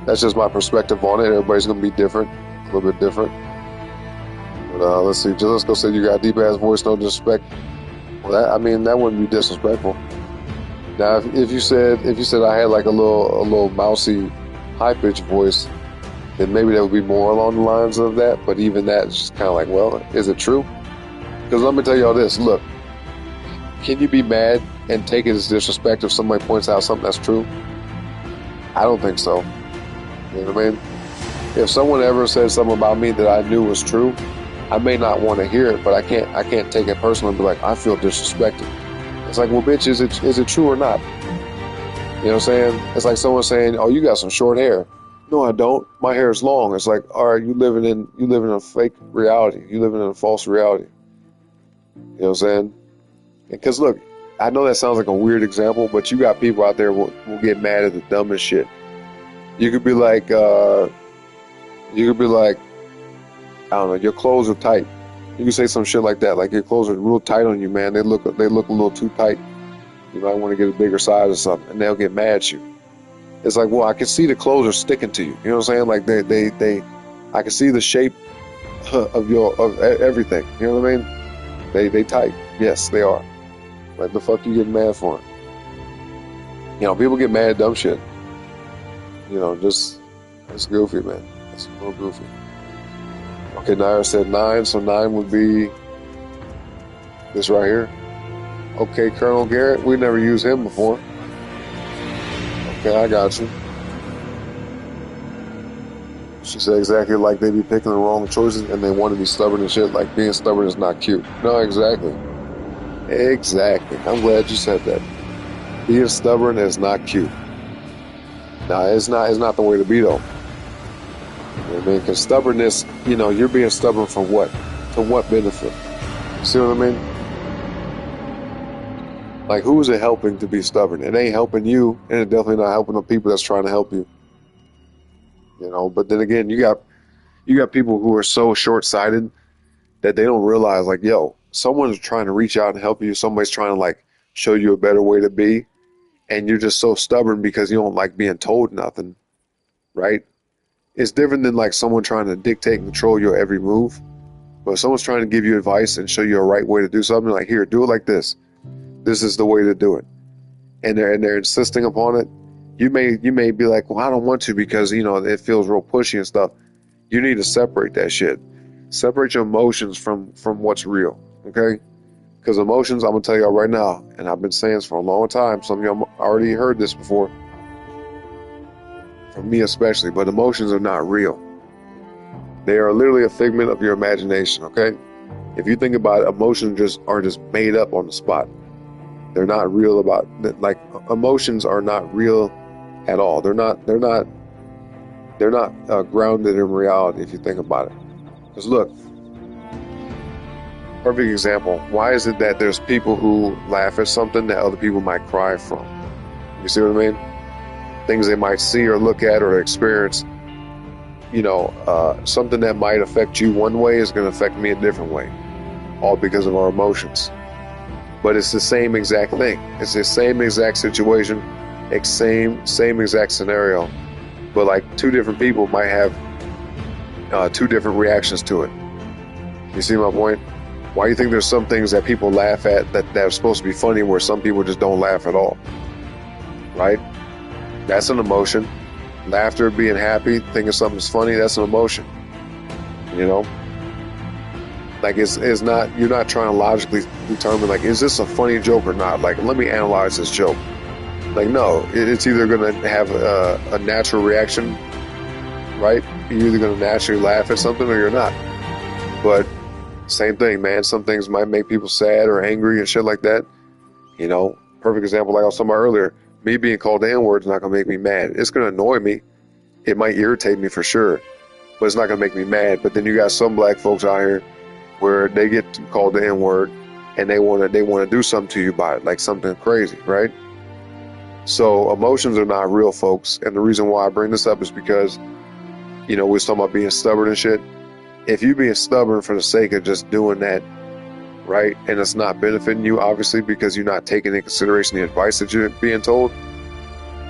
that's just my perspective on it. Everybody's going to be different, a little bit different. But let's see. Just go say you got a deep-ass voice, no disrespect. Well, that wouldn't be disrespectful. Now, if you said I had like a little mousy, high-pitched voice, then maybe that would be more along the lines of that. But even that is just kind of like, well, is it true? Because let me tell y'all this, look, can you be mad and take it as disrespect if somebody points out something that's true? I don't think so. You know what I mean? If someone ever said something about me that I knew was true, I may not want to hear it, but I can't take it personally and be like, I feel disrespected. It's like, well, bitch, is it true or not? You know what I'm saying? It's like someone saying, oh, you got some short hair. No, I don't. My hair is long. It's like, all right, you living in a fake reality. You living in a false reality. You know what I'm saying? Because look, I know that sounds like a weird example, but you got people out there who will get mad at the dumbest shit. You could be like, I don't know, your clothes are tight. You can say some shit like that, like your clothes are real tight on you, man. They look a little too tight. You might want to get a bigger size or something, and they'll get mad at you. It's like, well, I can see the clothes are sticking to you. You know what I'm saying? Like I can see the shape of everything. You know what I mean? They tight. Yes, they are. Like the fuck you getting mad for? You know, people get mad at dumb shit. You know, just it's goofy, man. It's real goofy. Okay, Nair said 9, so 9 would be this right here. Okay, Colonel Garrett, we never used him before. Okay, I got you. She said exactly like they be picking the wrong choices and they want to be stubborn and shit. Like being stubborn is not cute. No, exactly. Exactly. I'm glad you said that. Being stubborn is not cute. Nah, it's not the way to be though. You know what I mean? Because stubbornness, you know, you're being stubborn for what? To what benefit? See what I mean? Like, who is it helping to be stubborn? It ain't helping you, and it definitely not helping the people that's trying to help you. You know, but then again, you got people who are so short-sighted that they don't realize, like, yo, someone's trying to reach out and help you. Somebody's trying to, like, show you a better way to be, and you're just so stubborn because you don't like being told nothing, right? It's different than, like, someone trying to dictate and control your every move. But if someone's trying to give you advice and show you a right way to do something, like, here, do it like this. This is the way to do it. And they're insisting upon it. You may be like, well, I don't want to because, you know, it feels real pushy and stuff. You need to separate that shit. Separate your emotions from what's real, okay? Because emotions, I'm going to tell y'all right now, and I've been saying this for a long time. Some of y'all already heard this before. From me especially, but emotions are not real. They are literally a figment of your imagination, okay? If you think about it, emotions are just made up on the spot. They're not real like emotions are not real at all. They're not grounded in reality if you think about it. Because look, perfect example. Why is it that there's people who laugh at something that other people might cry from? You see what I mean? Things they might see or look at or experience. You know, something that might affect you one way is going to affect me a different way. All because of our emotions. But it's the same exact thing. It's the same exact situation, same exact scenario. But like two different people might have two different reactions to it. You see my point? Why do you think there's some things that people laugh at that are supposed to be funny where some people just don't laugh at all? Right? That's an emotion. Laughter, being happy, thinking something's funny, that's an emotion. You know? Like it's not, you're not trying to logically determine like, is this a funny joke or not? Like, let me analyze this joke. Like, no, it's either going to have a natural reaction, right? You're either going to naturally laugh at something or you're not. But same thing, man. Some things might make people sad or angry and shit like that. You know, perfect example, like I was talking about earlier, me being called the N-word is not going to make me mad. It's going to annoy me. It might irritate me for sure, but it's not going to make me mad. But then you got some black folks out here where they get called the N-word and they want to do something to you about it, like something crazy, right? So emotions are not real, folks. And the reason why I bring this up is because, you know, we're talking about being stubborn and shit. If you being stubborn for the sake of just doing that, right, and it's not benefiting you, obviously, because you're not taking into consideration the advice that you're being told,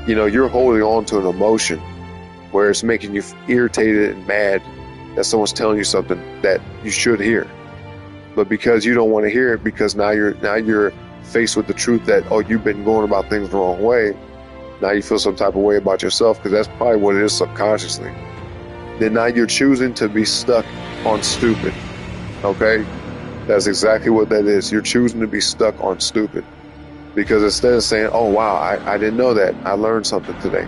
you know, you're holding on to an emotion where it's making you irritated and mad that someone's telling you something that you should hear. But because you don't want to hear it, because now you're faced with the truth that, oh, you've been going about things the wrong way, now you feel some type of way about yourself, because that's probably what it is subconsciously. Then now you're choosing to be stuck on stupid. Okay? That's exactly what that is. You're choosing to be stuck on stupid. Because instead of saying, oh, wow, I didn't know that, I learned something today.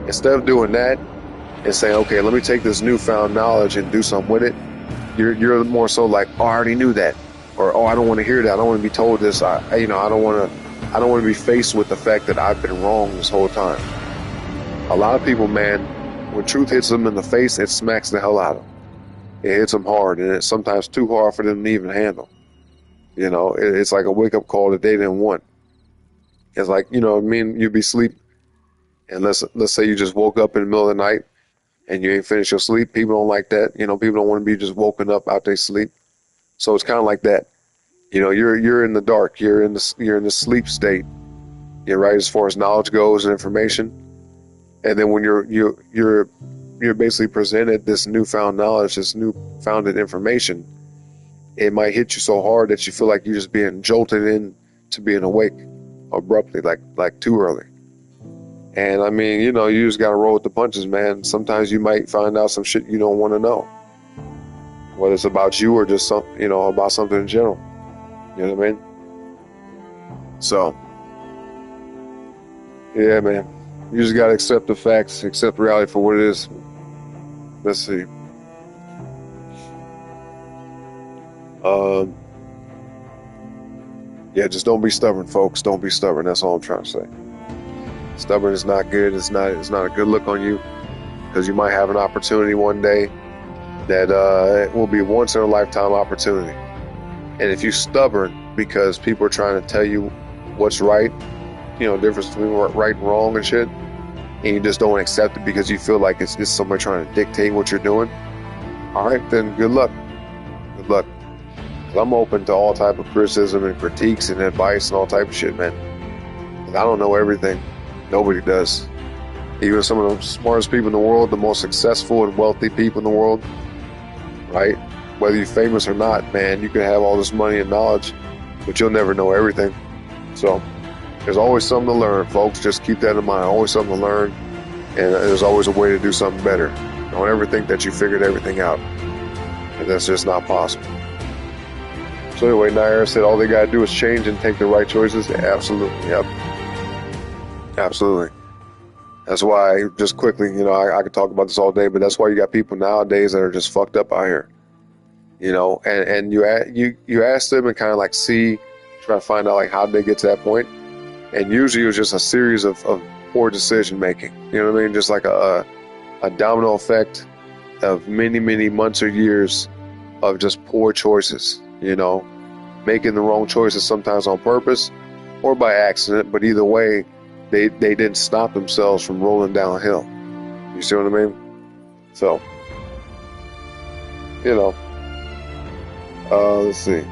Instead of doing that and saying, okay, let me take this newfound knowledge and do something with it, you're more so like, oh, I already knew that. Or, oh, I don't want to hear that. I don't want to be told this. I don't want to be faced with the fact that I've been wrong this whole time. A lot of people, man, when truth hits them in the face, it smacks the hell out of them. It hits them hard, and it's sometimes too hard for them to even handle. It's like a wake-up call that they didn't want. It's like, you'd be asleep, and let's say you just woke up in the middle of the night, and you ain't finished your sleep. People don't like that. People don't want to be just woken up out their sleep. So it's kind of like that. You're in the dark. You're in the sleep state. You're right as far as knowledge goes and information. And then when you're basically presented this newfound knowledge, this newfounded information, it might hit you so hard that you feel like you're just being jolted into being awake abruptly, like too early. And I mean, you just gotta roll with the punches, man. Sometimes you might find out some shit you don't want to know, whether it's about you or just about something in general. You know what I mean? So, yeah, man. You just gotta accept the facts, accept reality for what it is. Let's see. Yeah, just don't be stubborn, folks. Don't be stubborn. That's all I'm trying to say. Stubborn is not good. It's not a good look on you, because you might have an opportunity one day that it will be a once in a lifetime opportunity. And if you're stubborn because people are trying to tell you what's right, difference between right and wrong and shit, and you just don't accept it because you feel like it's just somebody trying to dictate what you're doing, all right, then good luck. Good luck. I'm open to all type of criticism and critiques and advice and all type of shit, man. I don't know everything. Nobody does. Even some of the smartest people in the world, the most successful and wealthy people in the world, right? Whether you're famous or not, man, you can have all this money and knowledge, but you'll never know everything. So there's always something to learn, folks. Just keep that in mind. Always something to learn, and there's always a way to do something better. Don't ever think that you figured everything out, and that's just not possible. So anyway, Nair said all they gotta do is change and take the right choices. Absolutely, yep. Absolutely. That's why, just quickly, I could talk about this all day, but that's why you got people nowadays that are just fucked up out here. And you ask them and kind of like try to find out like how they get to that point. And usually it was just a series of poor decision making. You know what I mean? Just like a domino effect of many, many months or years of just poor choices. Making the wrong choices sometimes on purpose or by accident, but either way, they didn't stop themselves from rolling downhill. You see what I mean? So, let's see.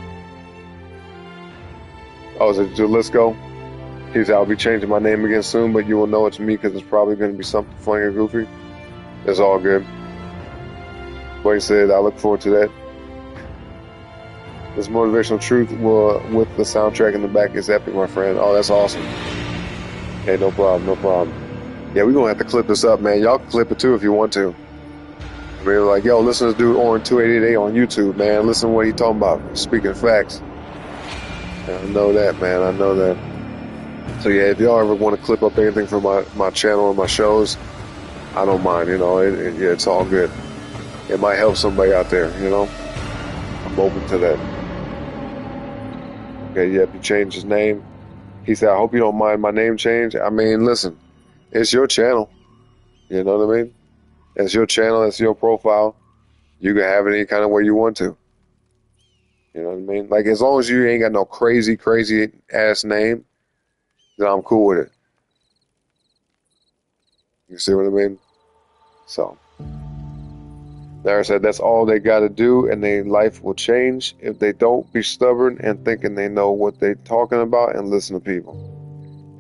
Oh, is it Let's Go? He said, I'll be changing my name again soon, but you will know it's me because it's probably going to be something funny or goofy. It's all good. Like I said, I look forward to that. This motivational truth with the soundtrack in the back is epic, my friend. Oh, that's awesome. Hey, no problem. Yeah, we're going to have to clip this up, man. Y'all can clip it too if you want to. I mean, like, yo, listen to this dude Orin 288 on YouTube, man. Listen to what he talking about. Speaking facts. I know that, man. I know that. So, yeah, if y'all ever want to clip up anything from my channel or my shows, I don't mind, it's all good. It might help somebody out there, I'm open to that. Okay, yep, he changed his name. He said, I hope you don't mind my name change. I mean, listen, it's your channel. You know what I mean? It's your channel, it's your profile. You can have it any kind of way you want to. You know what I mean? Like, as long as you ain't got no crazy ass name, then I'm cool with it. You see what I mean? So, Larry said that's all they got to do and their life will change. If they don't, be stubborn and thinking they know what they're talking about and listen to people.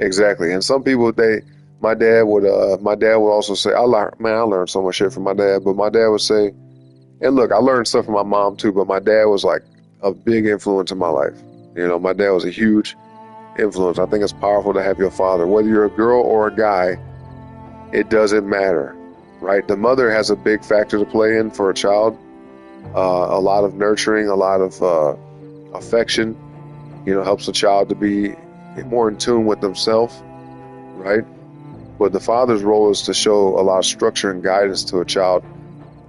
Exactly. And some people, my dad would also say, I learned so much shit from my dad, but my dad would say, and look, I learned stuff from my mom too, but my dad was like a big influence in my life. My dad was a huge influence. I think it's powerful to have your father. Whether you're a girl or a guy, it doesn't matter, right? The mother has a big factor to play in for a child. A lot of nurturing, a lot of affection, helps a child to be more in tune with themselves, right? But the father's role is to show a lot of structure and guidance to a child,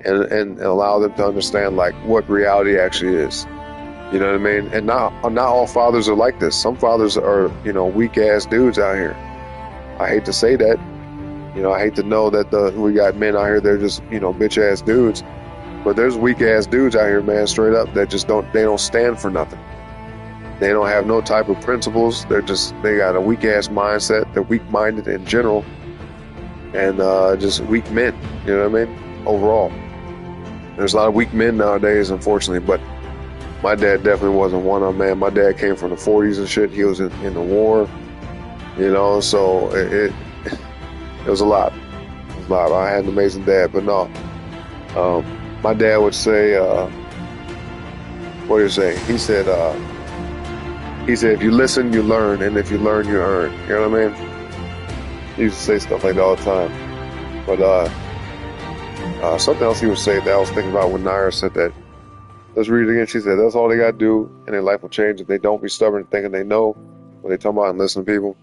and allow them to understand like what reality actually is. You know what I mean? And not all fathers are like this. Some fathers are, weak ass dudes out here. I hate to say that. I hate to know that we got men out here, they're just, bitch ass dudes. But there's weak ass dudes out here, man, straight up, that just don't stand for nothing. They don't have no type of principles. They got a weak ass mindset. They're weak minded in general. And just weak men, you know what I mean? Overall. There's a lot of weak men nowadays, unfortunately, but my dad definitely wasn't one of them, man. My dad came from the 40s and shit. He was in the war, so it was a lot. It was a lot. I had an amazing dad, but no. My dad would say, what did he say? He said, if you listen, you learn, and if you learn, you earn. You know what I mean? He used to say stuff like that all the time. But something else he would say that I was thinking about when Naira said that. Let's read it again. She said, that's all they got to do, and their life will change if they don't be stubborn thinking they know what they talking about and listen to people.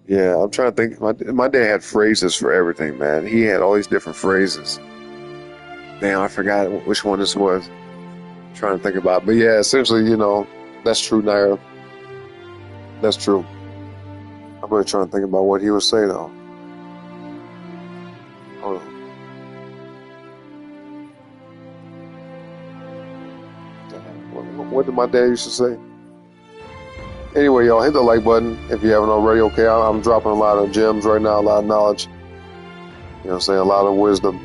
Yeah, I'm trying to think. My dad had phrases for everything, man. He had all these different phrases. Damn, I forgot which one this was. I'm trying to think about it. But yeah, essentially, that's true, Naira. That's true. I'm really trying to think about what he would say, though. Hold on. What did my dad used to say? Anyway, y'all, hit the like button if you haven't already, okay? I'm dropping a lot of gems right now, a lot of knowledge. A lot of wisdom.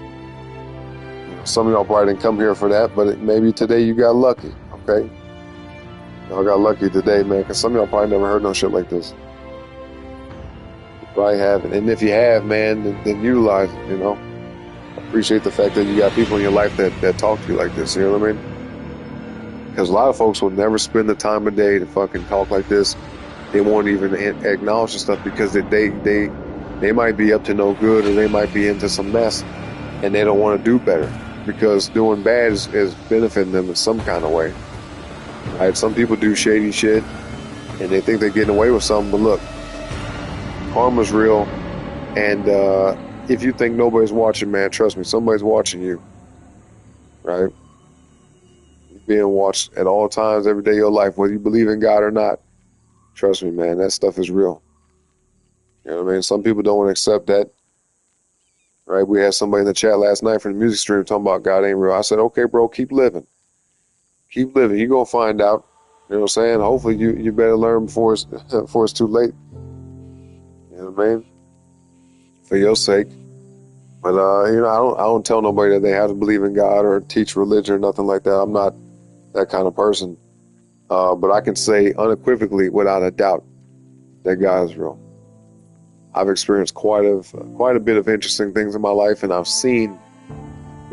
Some of y'all probably didn't come here for that, but maybe today you got lucky, okay? Y'all got lucky today, man, because some of y'all probably never heard no shit like this. You probably haven't. And if you have, man, then utilize it, Appreciate the fact that you got people in your life that talk to you like this, you know what I mean? Because a lot of folks will never spend the time of day to fucking talk like this. They won't even acknowledge the stuff because they might be up to no good, or they might be into some mess, and they don't want to do better because doing bad is benefiting them in some kind of way. Right? Some people do shady shit and they think they're getting away with something, but look, karma's real, and if you think nobody's watching, man, trust me, somebody's watching you. Right? Being watched at all times, every day of your life, whether you believe in God or not. Trust me, man, that stuff is real. You know what I mean? Some people don't want to accept that. Right? We had somebody in the chat last night from the music stream talking about God ain't real. I said, okay, bro, keep living. Keep living. You're going to find out. You know what I'm saying? Hopefully you better learn before it's too late. You know what I mean? For your sake. But, I don't tell nobody that they have to believe in God or teach religion or nothing like that. I'm not that kind of person. But I can say unequivocally, without a doubt, that God is real. I've experienced quite a bit of interesting things in my life, and I've seen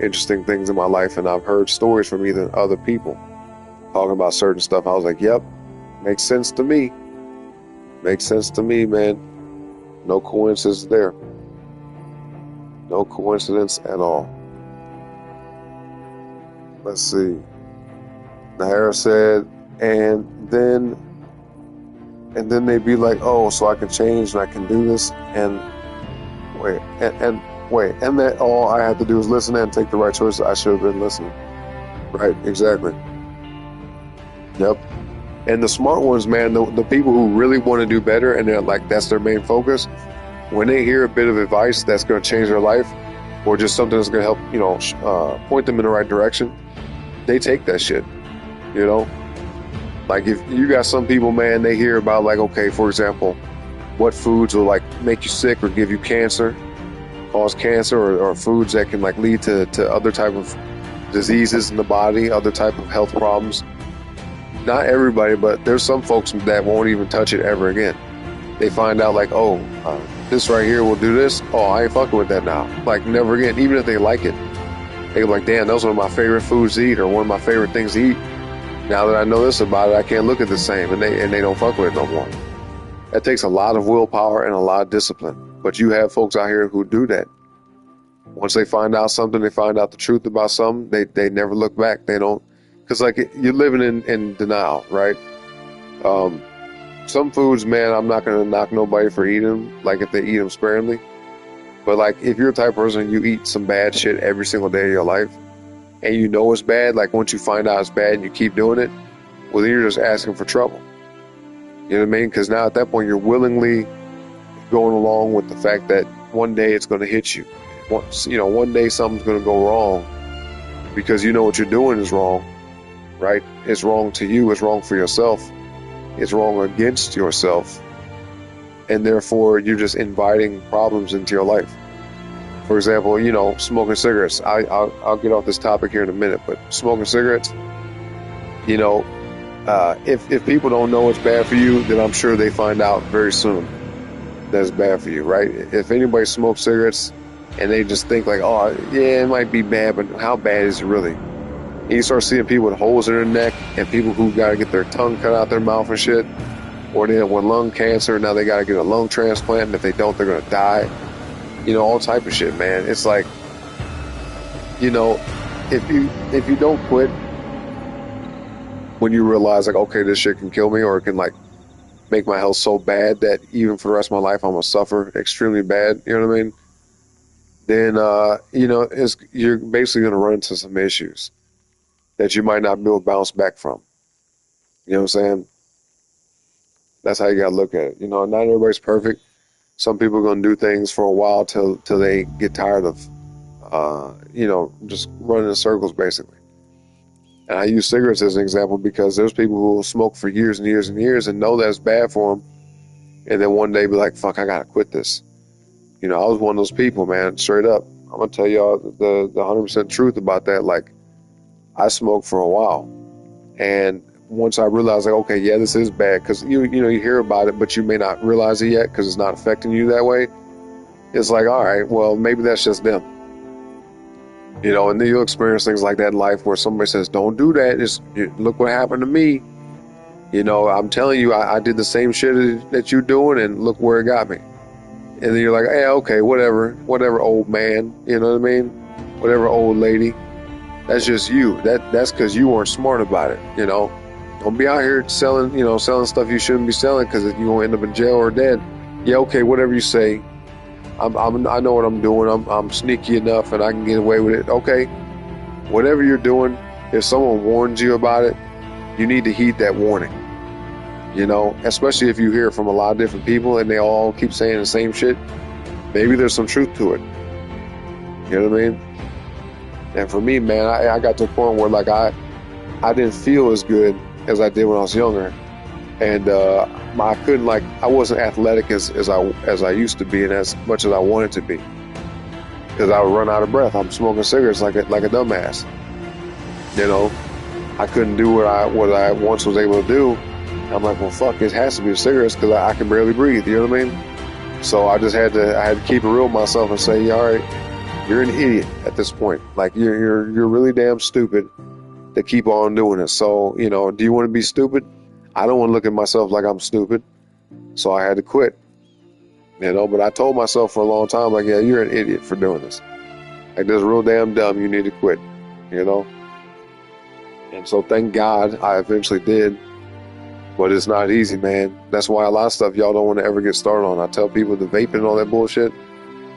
interesting things in my life, and I've heard stories from either other people talking about certain stuff. I was like, yep, makes sense to me. Makes sense to me, man. No coincidence there. No coincidence at all. Let's see. Nahara said, and then they'd be like, oh, so I can change and I can do this, and that all I have to do is listen and take the right choice. I should have been listening. Right, exactly. Yep. And the smart ones, man, the people who really want to do better and they're like, that's their main focus, when they hear a bit of advice that's going to change their life, or just something that's going to help, point them in the right direction, they take that shit, Like if you got some people, man, they hear about like, okay, for example, what foods will like make you sick or give you cancer, cause cancer, or foods that can like lead to other type of diseases in the body, other type of health problems. Not everybody, but there's some folks that won't even touch it ever again. They find out like, oh, this right here will do this. Oh, I ain't fucking with that now. Like never again, even if they like it. They're like, damn, those are my favorite foods to eat, or one of my favorite things to eat. Now that I know this about it, I can't look at the same, and they don't fuck with it no more. That takes a lot of willpower and a lot of discipline. But you have folks out here who do that. Once they find out something, they find out the truth about something, they never look back. They don't, because like you're living in denial, right? some foods, man, I'm not gonna knock nobody for eating them, like if they eat them sparingly. But like if you're the type of person you eat some bad shit every single day of your life, and you know it's bad, like once you find out it's bad and you keep doing it, well then you're just asking for trouble. You know what I mean? Because now at that point you're willingly going along with the fact that one day it's going to hit you. Once, you know, one day something's going to go wrong because you know what you're doing is wrong, right? It's wrong to you. It's wrong for yourself. It's wrong against yourself. And therefore, you're just inviting problems into your life. For example, you know, smoking cigarettes. I'll get off this topic here in a minute, but smoking cigarettes, you know, if people don't know it's bad for you, then I'm sure they find out very soon that it's bad for you, right? If anybody smokes cigarettes and they just think like, oh, yeah, it might be bad, but how bad is it really? And you start seeing people with holes in their neck and people who got to get their tongue cut out their mouth and shit, or they have one lung cancer, now they got to get a lung transplant, and if they don't, they're going to die. You know, all type of shit, man. It's like, you know, if you don't quit when you realize like, okay, this shit can kill me, or it can like make my health so bad that even for the rest of my life I'm gonna suffer extremely bad, you know what I mean? Then you know, you're basically gonna run into some issues that you might not be able to bounce back from. You know what I'm saying? That's how you gotta look at it. You know, not everybody's perfect. Some people are gonna do things for a while till they get tired of you know, just running in circles basically. And I use cigarettes as an example because there's people who will smoke for years and years and years and know that's bad for them, and then one day be like, fuck, I gotta quit this. You know, I was one of those people, man, straight up. I'm gonna tell y'all the 100% truth about that. Like, I smoked for a while, and once I realized, like, okay, yeah, this is bad, because you know, you hear about it, but you may not realize it yet because it's not affecting you that way. It's like, all right, well, maybe that's just them. You know, and then you'll experience things like that in life where somebody says, don't do that. Look what happened to me. You know, I'm telling you, I did the same shit that you're doing, and look where it got me. And then you're like, hey, okay, whatever, old man. You know what I mean? Whatever, old lady. That's just you. That's because you weren't smart about it. You know, don't be out here selling stuff you shouldn't be selling because you're gonna end up in jail or dead. Yeah, okay, whatever you say. I know what I'm doing. I'm sneaky enough and I can get away with it. Okay, whatever you're doing, if someone warns you about it, you need to heed that warning. You know, especially if you hear from a lot of different people and they all keep saying the same shit. Maybe there's some truth to it. You know what I mean? And for me, man, I got to a point where like I didn't feel as good as I did when I was younger. And I couldn't, like, I wasn't athletic as I used to be and as much as I wanted to be, because I would run out of breath. I'm smoking cigarettes like a dumbass. You know, I couldn't do what I once was able to do. I'm like, well, fuck, it has to be the cigarettes because I can barely breathe. You know what I mean? So I just had to keep it real with myself and say, yeah, all right, you're an idiot at this point. Like you're really damn stupid to keep on doing it. So, you know, do you want to be stupid? I don't want to look at myself like I'm stupid, so I had to quit. You know, but I told myself for a long time, like, yeah, you're an idiot for doing this. Like, this is real damn dumb. You need to quit. You know. And so, thank God, I eventually did. But it's not easy, man. That's why a lot of stuff y'all don't want to ever get started on. I tell people the vaping and all that bullshit,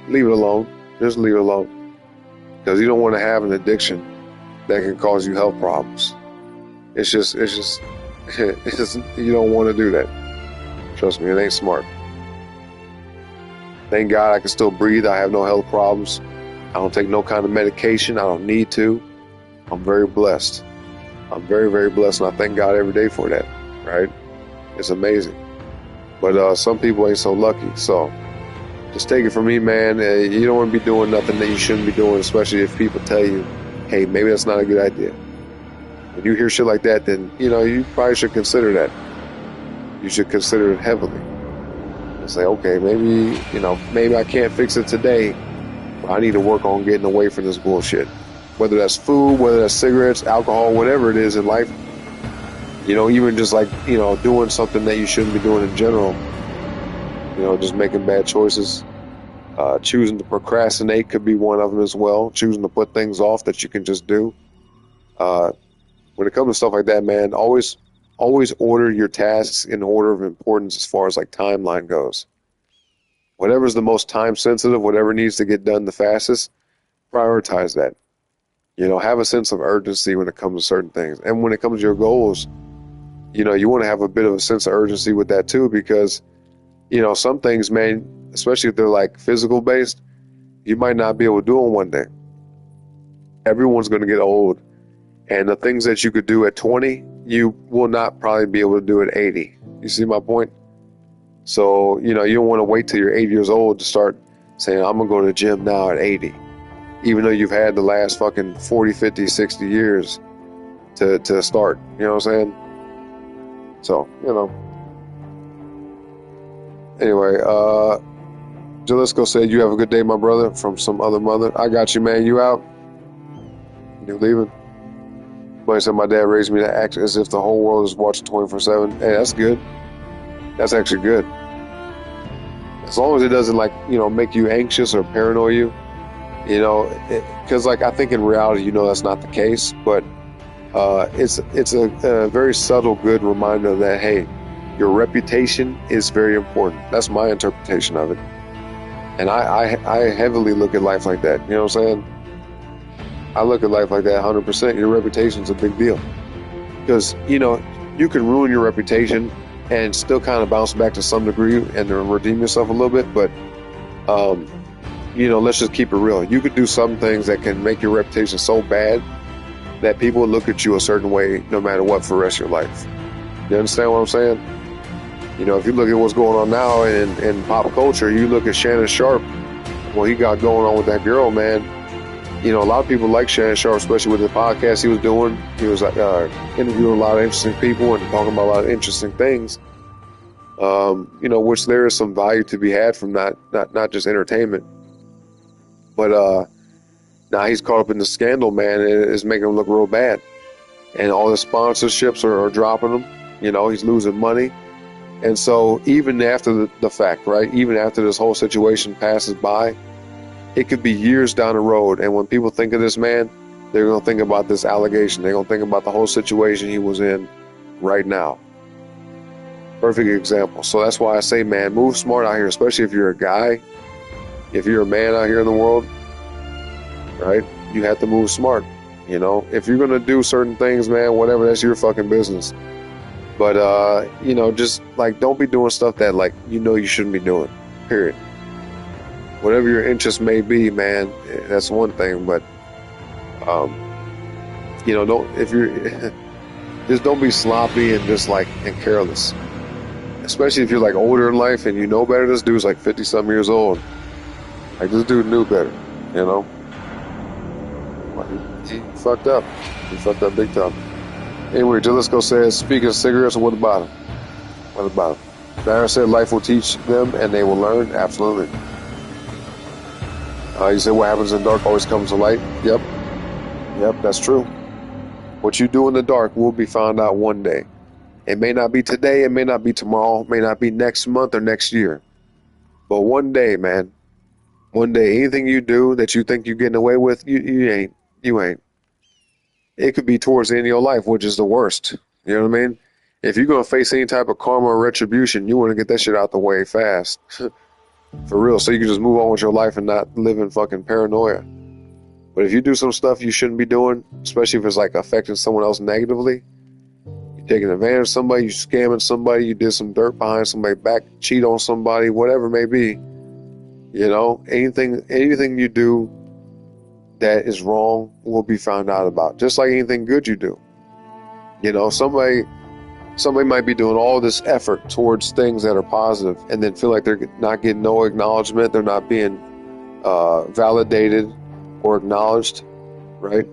leave it alone. Just leave it alone, because you don't want to have an addiction that can cause you health problems. It's just. You don't want to do that. Trust me, it ain't smart. Thank God I can still breathe. I have no health problems. I don't take no kind of medication. I don't need to. I'm very blessed. I'm very, very blessed, and I thank God every day for that, right? It's amazing. But some people ain't so lucky. So just take it from me, man. You don't want to be doing nothing that you shouldn't be doing, especially if people tell you, hey, maybe that's not a good idea. When you hear shit like that, then, you know, you probably should consider that. You should consider it heavily. And say, okay, maybe I can't fix it today, but I need to work on getting away from this bullshit. Whether that's food, whether that's cigarettes, alcohol, whatever it is in life. You know, even just like, you know, doing something that you shouldn't be doing in general. You know, just making bad choices. Choosing to procrastinate could be one of them as well. Choosing to put things off that you can just do. When it comes to stuff like that, man, always always order your tasks in order of importance as far as like timeline goes. Whatever's the most time sensitive, whatever needs to get done the fastest, prioritize that. You know, have a sense of urgency when it comes to certain things. And when it comes to your goals, you know, you want to have a bit of a sense of urgency with that too, because, you know, some things, man, especially if they're like physical based, you might not be able to do them one day. Everyone's going to get old. And the things that you could do at 20, you will not probably be able to do at 80. You see my point? So, you know, you don't want to wait till you're 80 years old to start saying, I'm going to go to the gym now at 80. Even though you've had the last fucking 40, 50, 60 years to start. You know what I'm saying? So, you know. Anyway, Jalisco said, you have a good day, my brother, from some other mother. I got you, man. You out? You leaving? Somebody said my dad raised me to act as if the whole world is watching 24/7. Hey, that's good. That's actually good. As long as it doesn't, like, you know, make you anxious or paranoid you, you know, because like I think in reality, you know, that's not the case. But it's a very subtle, good reminder that, hey, your reputation is very important. That's my interpretation of it, and I heavily look at life like that. You know what I'm saying? I look at life like that 100%. Your reputation's a big deal. Because, you know, you can ruin your reputation and still kind of bounce back to some degree and redeem yourself a little bit. But, you know, let's just keep it real. You could do some things that can make your reputation so bad that people will look at you a certain way no matter what for the rest of your life. You understand what I'm saying? You know, if you look at what's going on now in pop culture, you look at Shannon Sharp, what he got going on with that girl, man. You know, a lot of people like Shannon Sharp, especially with the podcast he was doing. He was interviewing a lot of interesting people and talking about a lot of interesting things. You know, which there is some value to be had from that, not just entertainment. But now he's caught up in the scandal, man, and it's making him look real bad. And all the sponsorships are dropping him. You know, he's losing money. And so even after the fact, right, even after this whole situation passes by, it could be years down the road, and when people think of this man, they're going to think about this allegation. They're going to think about the whole situation he was in right now. Perfect example. So that's why I say, man, move smart out here, especially if you're a guy, if you're a man out here in the world, right? You have to move smart. You know, if you're going to do certain things, man, whatever, that's your fucking business. But, you know, just, like, don't be doing stuff that, like, you know you shouldn't be doing, period. Whatever your interest may be, man, that's one thing. But, you know, just don't be sloppy and just like and careless. Especially if you're like older in life and you know better. This dude's like 50-something years old. Like, this dude knew better, you know. He fucked up. He fucked up big time. Anyway, Jalisco says, speaking of cigarettes, what about them? What about them? Darren said life will teach them and they will learn. Absolutely. You said what happens in the dark always comes to light. Yep, that's true. What you do in the dark will be found out one day. It may not be today, it may not be tomorrow, it may not be next month or next year. But one day, man, one day, anything you do that you think you're getting away with, you ain't. It could be towards the end of your life, which is the worst. You know what I mean? If you're going to face any type of karma or retribution, you want to get that shit out the way fast. For real, so you can just move on with your life and not live in fucking paranoia. But if you do some stuff you shouldn't be doing, especially if it's like affecting someone else negatively, you're taking advantage of somebody, you scamming somebody, you did some dirt behind somebody's back, cheat on somebody, whatever it may be, you know, anything you do that is wrong will be found out about. Just like anything good you do. You know, somebody might be doing all this effort towards things that are positive and then feel like they're not getting no acknowledgement, they're not being validated or acknowledged, right?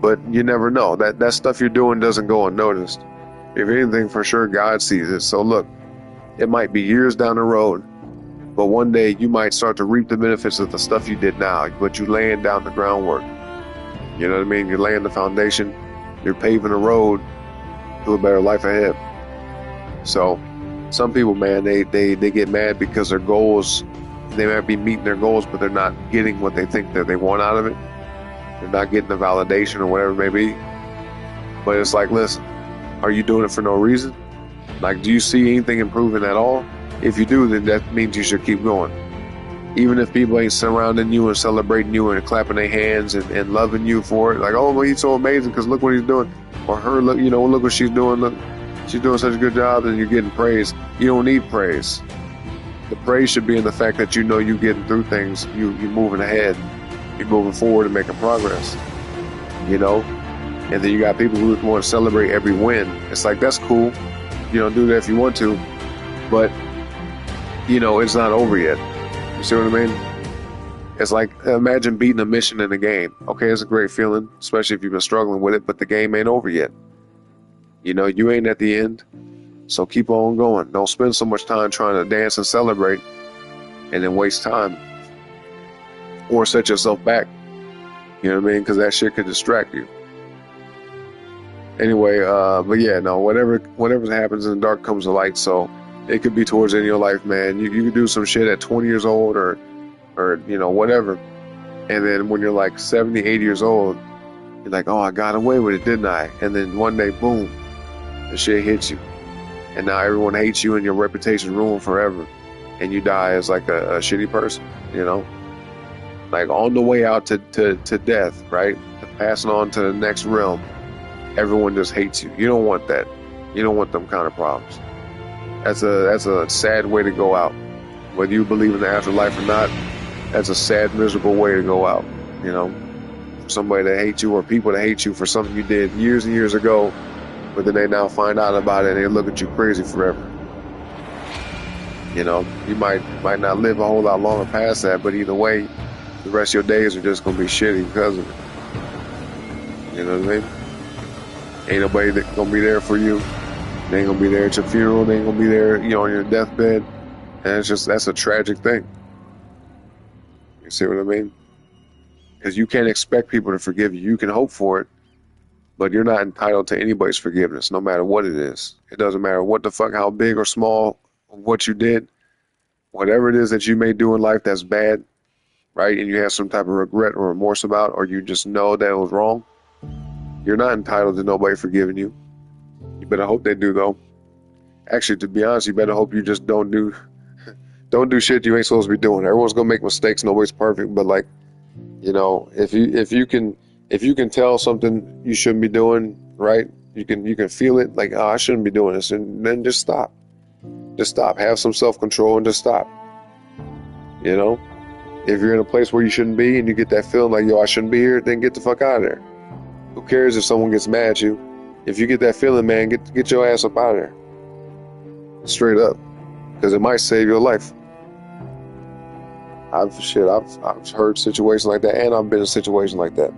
But you never know. That stuff you're doing doesn't go unnoticed. If anything, for sure, God sees it. So look, it might be years down the road, but one day you might start to reap the benefits of the stuff you did now, but you're laying down the groundwork. You know what I mean? You're laying the foundation, you're paving the road to a better life ahead. So some people, man, they get mad because their goals, they might be meeting their goals, but they're not getting what they think that they want out of it. They're not getting the validation or whatever it may be. But it's like, listen, Are you doing it for no reason? Like, do you see anything improving at all? If you do, then that means you should keep going. Even if people ain't surrounding you and celebrating you and clapping their hands and loving you for it, like, oh, well, he's so amazing because look what he's doing, or her, look, you know, look what she's doing. Look, she's doing such a good job, and you're getting praise. You don't need praise. The praise should be in the fact that you know you're getting through things. You're moving ahead. You're moving forward and making progress. You know, and then you got people who want to celebrate every win. It's like, that's cool. You know, do that if you want to, but you know, it's not over yet. You see what I mean? It's like, imagine beating a mission in a game. Okay, it's a great feeling, especially if you've been struggling with it, but the game ain't over yet. You know, you ain't at the end, so keep on going. Don't spend so much time trying to dance and celebrate and then waste time or set yourself back. You know what I mean? Because that shit could distract you. Anyway, but yeah, no, whatever happens in the dark comes to light. So it could be towards the end of your life, man. You could do some shit at 20 years old or you know, whatever. And then when you're like 70, 80 years old, you're like, oh, I got away with it, didn't I? And then one day, boom, the shit hits you. And now everyone hates you and your reputation ruined forever. And you die as like a shitty person, you know? Like on the way out to death, right? Passing on to the next realm. Everyone just hates you. You don't want that. You don't want them kind of problems. That's a sad way to go out. Whether you believe in the afterlife or not, that's a sad, miserable way to go out. You know, for somebody that hates you or people that hate you for something you did years and years ago, but then they now find out about it and they look at you crazy forever. You know, you might not live a whole lot longer past that, but either way, the rest of your days are just gonna be shitty because of it. You know what I mean? Ain't nobody that gonna be there for you. They ain't gonna be there at your funeral. They ain't gonna be there, you know, on your deathbed. And that's a tragic thing. You see what I mean? Because you can't expect people to forgive you. You can hope for it, but you're not entitled to anybody's forgiveness, no matter what it is. It doesn't matter what the fuck, how big or small, what you did, whatever it is that you may do in life that's bad, right? And you have some type of regret or remorse about, or you just know that it was wrong. You're not entitled to nobody forgiving you. You better hope they do, though. Actually, to be honest, you better hope you just don't do shit you ain't supposed to be doing. Everyone's gonna make mistakes. Nobody's perfect, but like, you know, if you can tell something you shouldn't be doing, right? You can feel it, like, oh, I shouldn't be doing this, and then just stop. Just stop. Have some self-control and just stop. You know, if you're in a place where you shouldn't be and you get that feeling like, yo, I shouldn't be here, then get the fuck out of there. Who cares if someone gets mad at you? If you get that feeling, man, get your ass up out of there. Straight up. Because it might save your life. I've heard situations like that, and I've been in situations like that.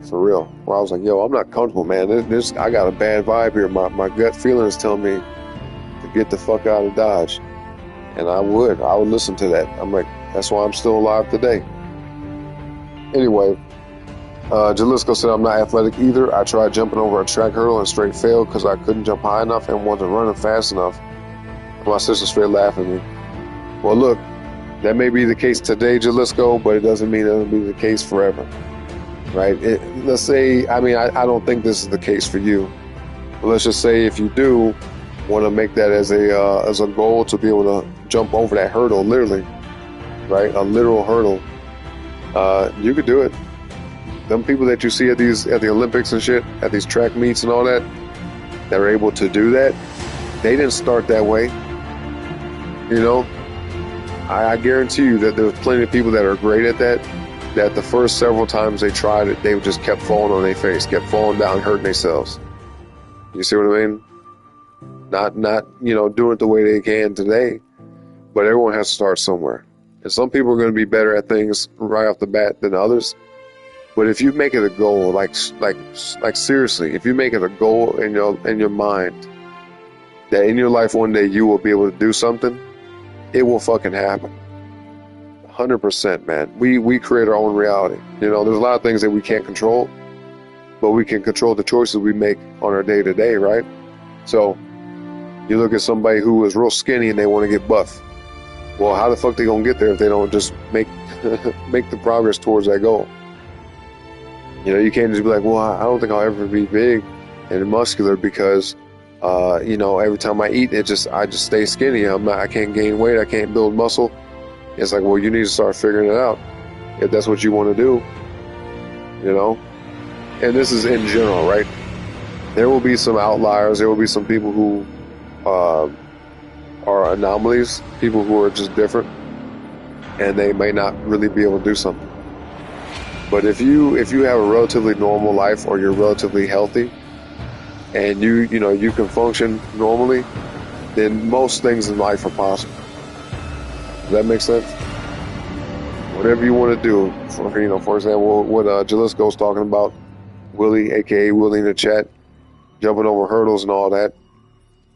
For real. Where I was like, yo, I'm not comfortable, man. I got a bad vibe here. My gut feeling is telling me to get the fuck out of Dodge. And I would listen to that. I'm like, that's why I'm still alive today. Anyway, Jalisco said, I'm not athletic either. I tried jumping over a track hurdle and straight failed because I couldn't jump high enough and wasn't running fast enough. My sister straight laughed at me. Well, look, that may be the case today, Jalisco, but it doesn't mean it'll be the case forever, right? Let's say, I mean, I don't think this is the case for you, but let's just say if you do want to make that as a goal to be able to jump over that hurdle, literally, right? A literal hurdle, you could do it. Them people that you see at the Olympics and shit, at these track meets and all that are able to do that, they didn't start that way. You know, I guarantee you that there's plenty of people that are great at that the first several times they tried it, they just kept falling on their face, kept falling down, hurting themselves. You see what I mean? Not you know, doing it the way they can today, but everyone has to start somewhere. And some people are going to be better at things right off the bat than others. But if you make it a goal, like seriously, if you make it a goal in your mind that in your life one day you will be able to do something, it will fucking happen. 100%, man. We create our own reality. You know, there's a lot of things that we can't control, but we can control the choices we make on our day to day, right? So you look at somebody who is real skinny and they want to get buff. Well, how the fuck they gonna get there if they don't just make the progress towards that goal? You know, you can't just be like, well, I don't think I'll ever be big. and muscular because, every time I eat, I just stay skinny. I can't gain weight. I can't build muscle. It's like, well, you need to start figuring it out if that's what you want to do, And this is in general, right? There will be some outliers. There will be some people who are anomalies, people who are just different, and they may not really be able to do something. But if you have a relatively normal life, or you're relatively healthy, and you can function normally, then most things in life are possible. Does that make sense? Whatever you want to do, for example, what Jalisco's talking about, Willie, aka Willie in the chat, jumping over hurdles and all that,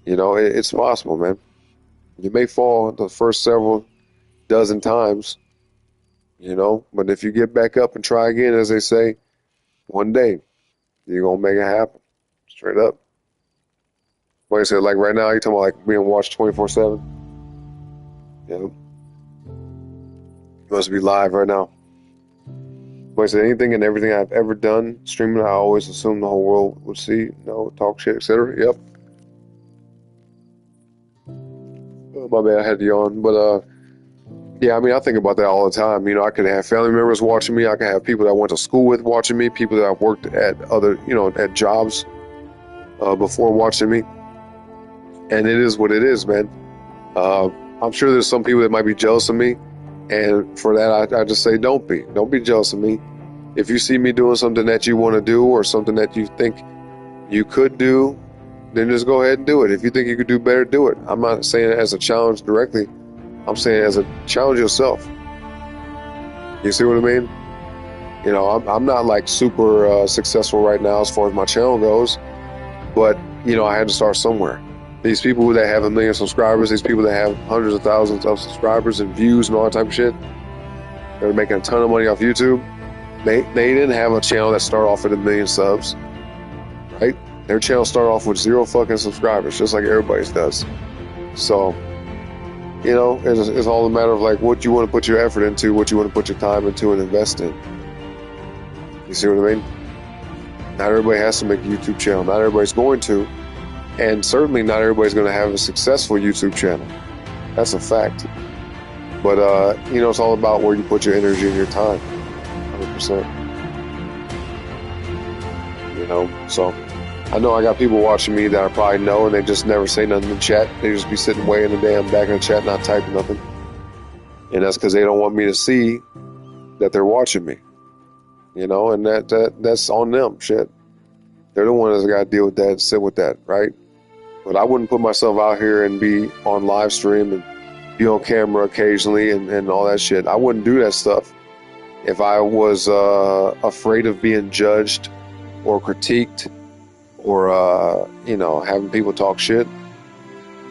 it's possible, man. You may fall the first several dozen times, but if you get back up and try again, as they say, one day you're gonna make it happen. Straight up. Like I said, like right now, you're talking about like being watched 24/7. You must be live right now. Like I said, anything and everything I've ever done streaming, I always assumed the whole world would see, talk shit, etc. Yep. Oh, my bad, I had to yawn, but yeah, I mean, I think about that all the time. I could have family members watching me. I could have people that I went to school with watching me. People that I've worked at other, at jobs before watching me. And it is what it is, man. I'm sure there's some people that might be jealous of me. And for that, I just say, don't be jealous of me. If you see me doing something that you want to do, or something that you think you could do, then just go ahead and do it. If you think you could do better, do it. I'm not saying it as a challenge directly. I'm saying as a challenge yourself. You see what I mean? I'm not like super successful right now as far as my channel goes, but I had to start somewhere. These people that have 1 million subscribers, these people that have hundreds of thousands of subscribers and views and all that type of shit, they're making a ton of money off YouTube. They didn't have a channel that started off with 1 million subs, right? Their channel started off with 0 fucking subscribers, just like everybody's does. So, it's all a matter of like what you want to put your effort into, what you want to put your time into and invest in. You see what I mean? Not everybody has to make a YouTube channel. Not everybody's going to. And certainly not everybody's going to have a successful YouTube channel. That's a fact. But, it's all about where you put your energy and your time. 100%. So I know I got people watching me that I probably know, and they just never say nothing in the chat. They just be sitting way in the damn back of the chat, not typing nothing. And that's because they don't want me to see that they're watching me. And that's on them. Shit. They're the ones that got to deal with that, sit with that, right? But I wouldn't put myself out here and be on live stream and be on camera occasionally and all that shit. I wouldn't do that stuff if I was afraid of being judged or critiqued or having people talk shit,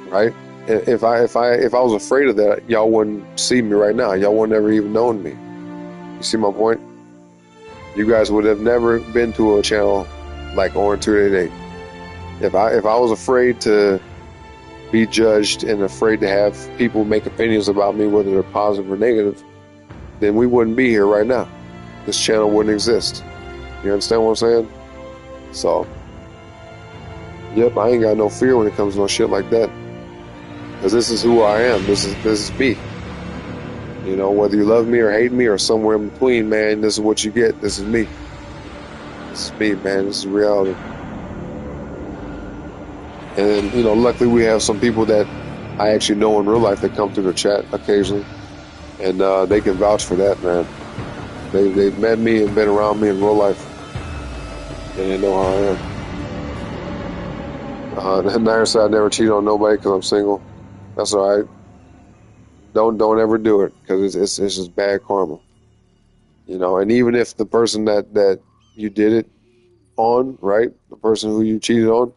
right? If I was afraid of that, y'all wouldn't see me right now. Y'all wouldn't ever even known me. You see my point? You guys would have never been to a channel like Orange 288. If I was afraid to be judged and afraid to have people make opinions about me, whether they're positive or negative, then we wouldn't be here right now. This channel wouldn't exist. You understand what I'm saying? So, yep, I ain't got no fear when it comes to no shit like that. Because this is who I am. This is me. Whether you love me or hate me or somewhere in between, man, this is what you get. This is me. This is me, man. This is reality. And, luckily we have some people that I actually know in real life that come through the chat occasionally. And they can vouch for that, man. They've met me and been around me in real life. And they know how I am. Nair said I never cheat on nobody because I'm single. That's all right. Don't ever do it because it's just bad karma. And even if the person that you did it on, right, the person who you cheated on,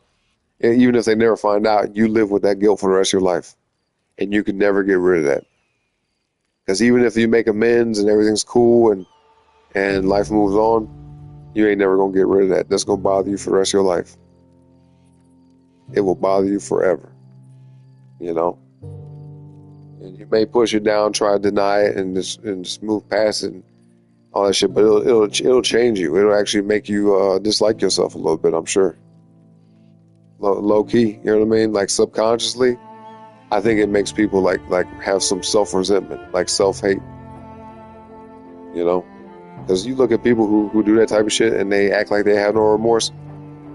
even if they never find out, you live with that guilt for the rest of your life. And you can never get rid of that. Because even if you make amends and everything's cool and life moves on, you ain't never going to get rid of that. That's going to bother you for the rest of your life. It will bother you forever. And you may push it down, try to deny it, and just move past it and all that shit. But it'll change you. It'll actually make you dislike yourself a little bit, I'm sure. low key. You know what I mean? Like subconsciously, I think it makes people like have some self resentment, like self hate. You know, because you look at people who do that type of shit and they act like they have no remorse.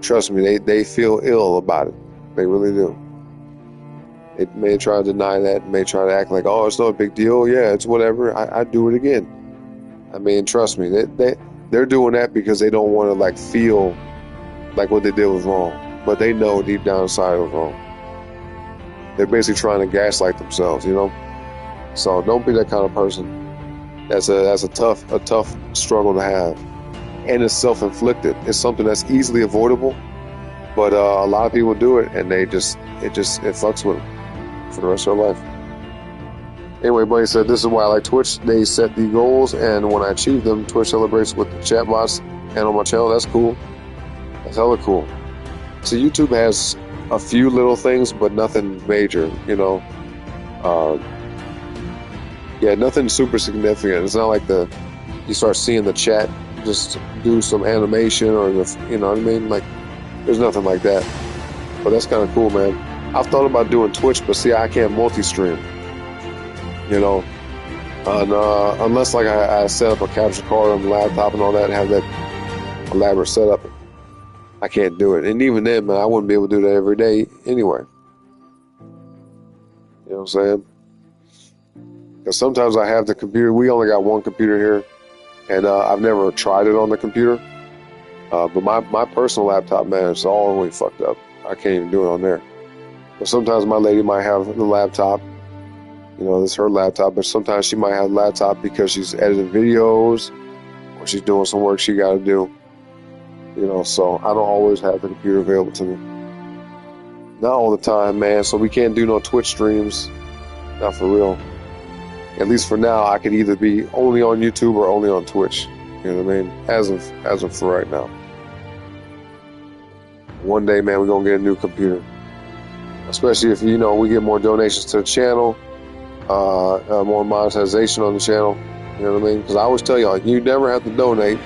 Trust me, they feel ill about it. They really do. They may try to deny that, may try to act like, oh, it's no big deal. Yeah, it's whatever. I'd do it again. I mean, trust me, they're doing that because they don't want to like feel like what they did was wrong, but they know deep down inside it was wrong. They're basically trying to gaslight themselves, you know. So don't be that kind of person. That's a tough struggle to have, and it's self-inflicted. It's something that's easily avoidable, but a lot of people do it, and it fucks with them for the rest of their life. Anyway, buddy said, this is why I like Twitch. They set the goals, and when I achieve them, Twitch celebrates with the chatbots and on my channel. That's cool. That's hella cool. So YouTube has a few little things, but nothing major, you know. Yeah, nothing super significant. It's not like you start seeing the chat just do some animation or you know what I mean? Like, there's nothing like that. But that's kind of cool, man. I've thought about doing Twitch, but see, I can't multi-stream. You know, unless like I set up a capture card on the laptop and all that, and have that elaborate setup, I can't do it. And even then, man, I wouldn't be able to do that every day anyway. You know what I'm saying? Because sometimes I have the computer. We only got one computer here, and I've never tried it on the computer. But my personal laptop, man, it's all the way fucked up. I can't even do it on there. But sometimes my lady might have the laptop. You know, this is her laptop, but sometimes she might have a laptop because she's editing videos or she's doing some work she got to do. You know, so I don't always have the computer available to me. Not all the time, man, so we can't do no Twitch streams. Not for real. At least for now, I could either be only on YouTube or only on Twitch. You know what I mean? As of for right now. One day, man, we're going to get a new computer. Especially if, you know, we get more donations to the channel. More monetization on the channel. You know what I mean? Because I always tell y'all, you never have to donate.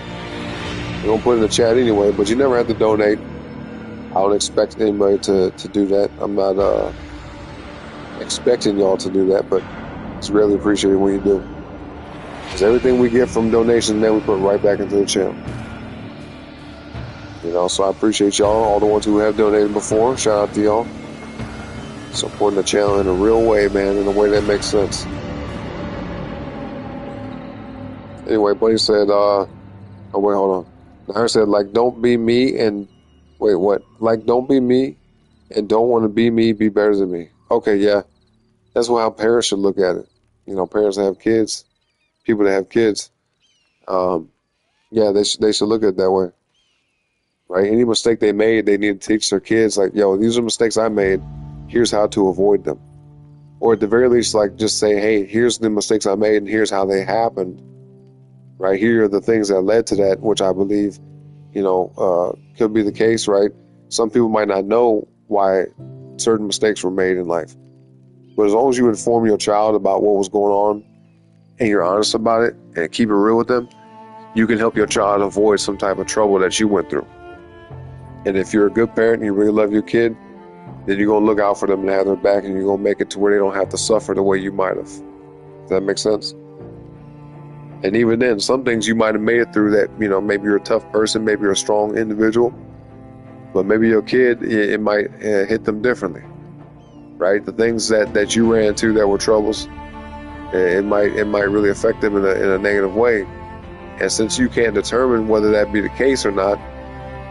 We're going to put it in the chat anyway, but you never have to donate. I don't expect anybody to do that. I'm not expecting y'all to do that, but it's really appreciated when you do. Because everything we get from donations, man, we put right back into the channel. You know, so I appreciate y'all, all the ones who have donated before. Shout out to y'all. Supporting the channel in a real way, man, in a way that makes sense. Anyway, buddy said, oh wait, hold on. I said, like, don't be me and, wait, what? Like, don't be me and don't want to be me, be better than me. Okay, yeah. That's how parents should look at it. You know, parents that have kids, people that have kids, yeah, they should look at it that way. Right? Any mistake they made, they need to teach their kids, like, yo, these are mistakes I made. Here's how to avoid them. Or at the very least, like, just say, hey, here's the mistakes I made and here's how they happened. Right? Here are the things that led to that, which I believe, you know, could be the case, right? Some people might not know why certain mistakes were made in life. But as long as you inform your child about what was going on and you're honest about it and keep it real with them, you can help your child avoid some type of trouble that you went through. And if you're a good parent and you really love your kid, then you're going to look out for them and have their back, and you're going to make it to where they don't have to suffer the way you might have. Does that make sense? And even then, some things you might have made it through that, you know, maybe you're a tough person, maybe you're a strong individual, but maybe your kid, it might hit them differently, right? The things that you ran into that were troubles, it might really affect them in a negative way. And since you can't determine whether that be the case or not,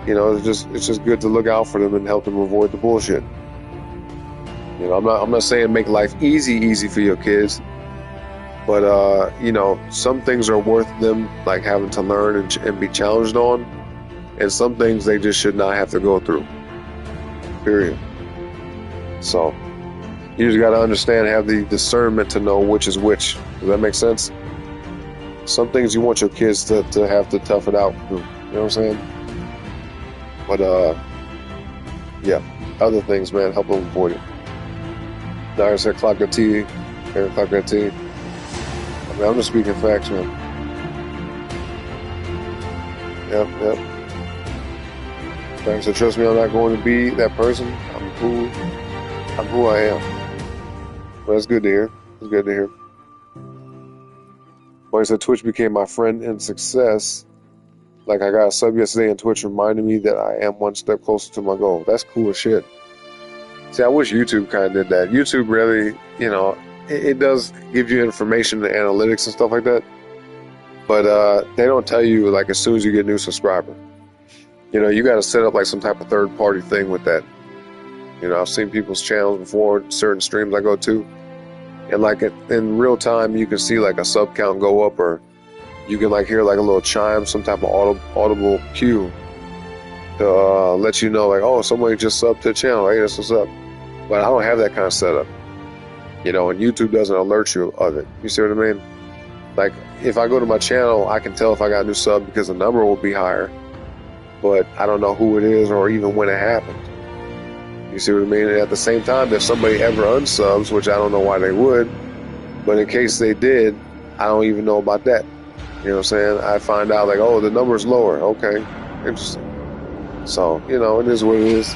you know, it's just good to look out for them and help them avoid the bullshit. You know, I'm not saying make life easy for your kids, but you know, some things are worth them like having to learn and be challenged on, and some things they just should not have to go through. Period. So you just got to understand, have the discernment to know which is which. Does that make sense? Some things you want your kids to have to tough it out through. You know what I'm saying? But yeah, other things, man, help them avoid it. Dyer said, clock your T. Aaron, clock your T. I mean, I'm just speaking facts, man. Yep. Like I said, trust me, I'm not going to be that person. I'm who I am. But that's good to hear. It's good to hear. Like I said, Twitch became my friend in success. Like I got a sub yesterday, and Twitch reminded me that I am one step closer to my goal. That's cool as shit. See, I wish YouTube kind of did that. YouTube really, it does give you information and analytics and stuff like that. But they don't tell you, like, as soon as you get a new subscriber. You got to set up, like, some type of third-party thing with that. I've seen people's channels before, certain streams I go to. And, like, in real time, you can see, like, a sub count go up, or you can, like, hear, like, a little chime, some type of audible cue to let you know, like, oh, somebody just subbed to the channel. Hey, that's what's up. But I don't have that kind of setup. And YouTube doesn't alert you of it. You see what I mean? Like, if I go to my channel, I can tell if I got a new sub because the number will be higher. But I don't know who it is or even when it happened. You see what I mean? And at the same time, if somebody ever unsubs, which I don't know why they would, but in case they did, I don't even know about that. You know what I'm saying? I find out, like, oh, the number's lower. Okay, interesting. So, it is what it is.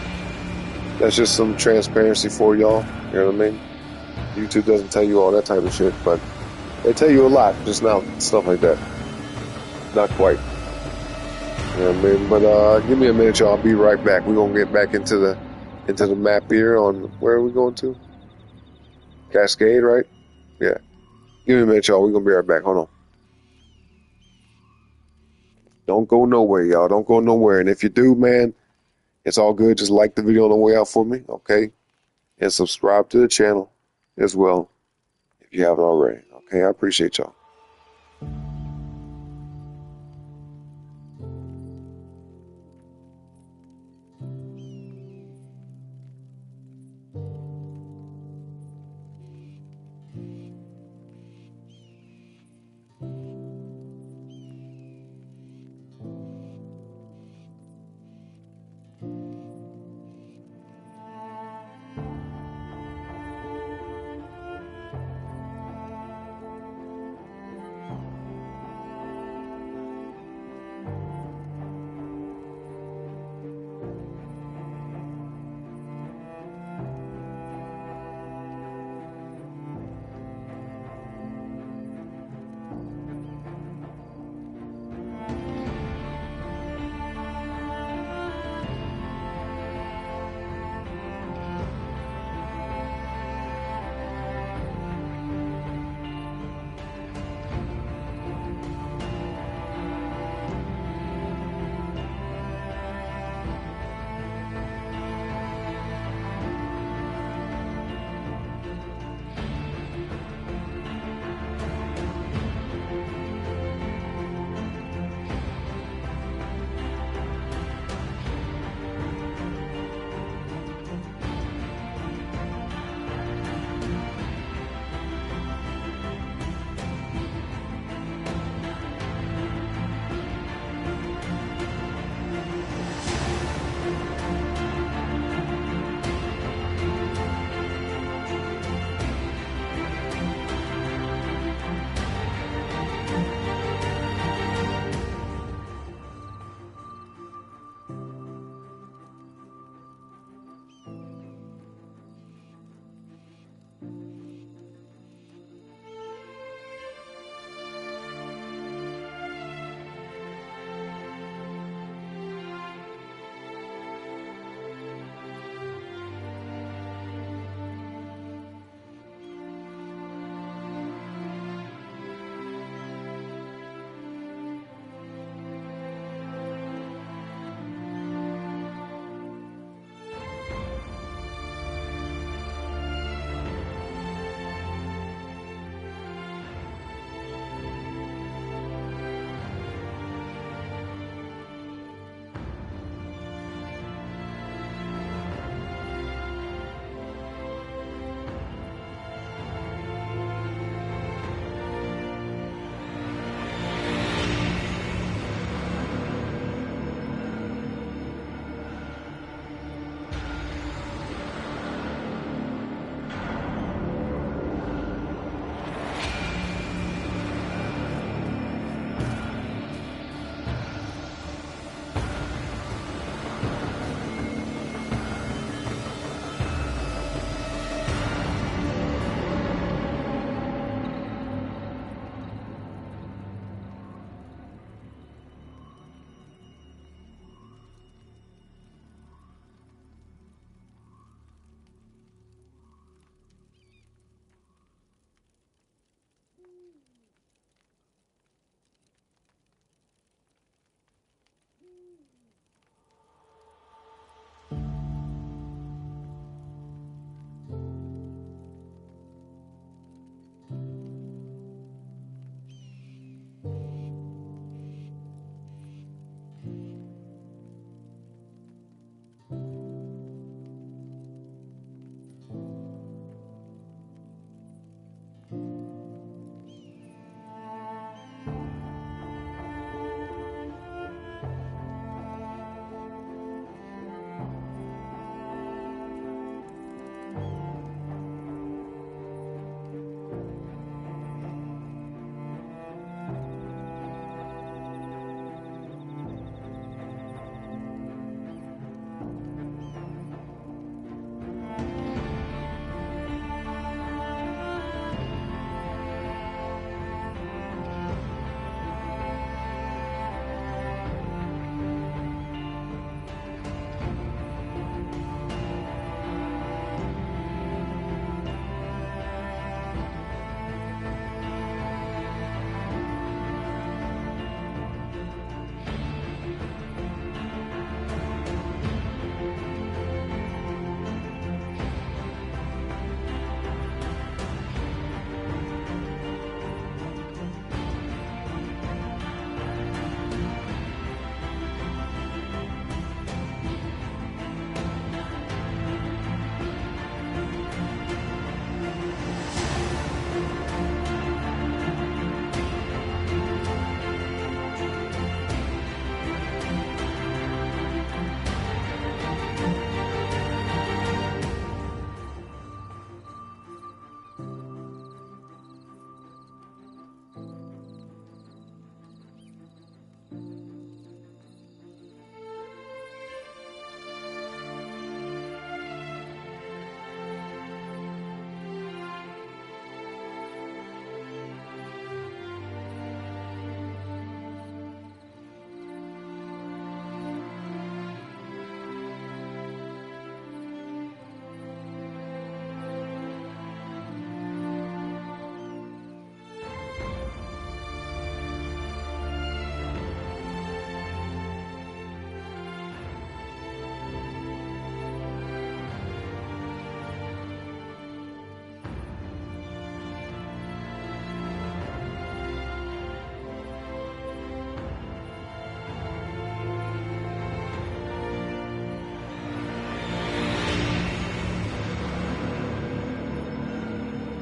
That's just some transparency for y'all. You know what I mean? YouTube doesn't tell you all that type of shit, but they tell you a lot, just not stuff like that. Not quite. You know what I mean? But give me a minute, y'all. I'll be right back. We're gonna get back into the map here on where are we going to? Cascade, right? Yeah. Give me a minute, y'all. We're gonna be right back. Hold on. Don't go nowhere, y'all. Don't go nowhere. And if you do, man, it's all good. Just like the video on the way out for me, okay? And subscribe to the channel as well if you haven't already. Okay, I appreciate y'all.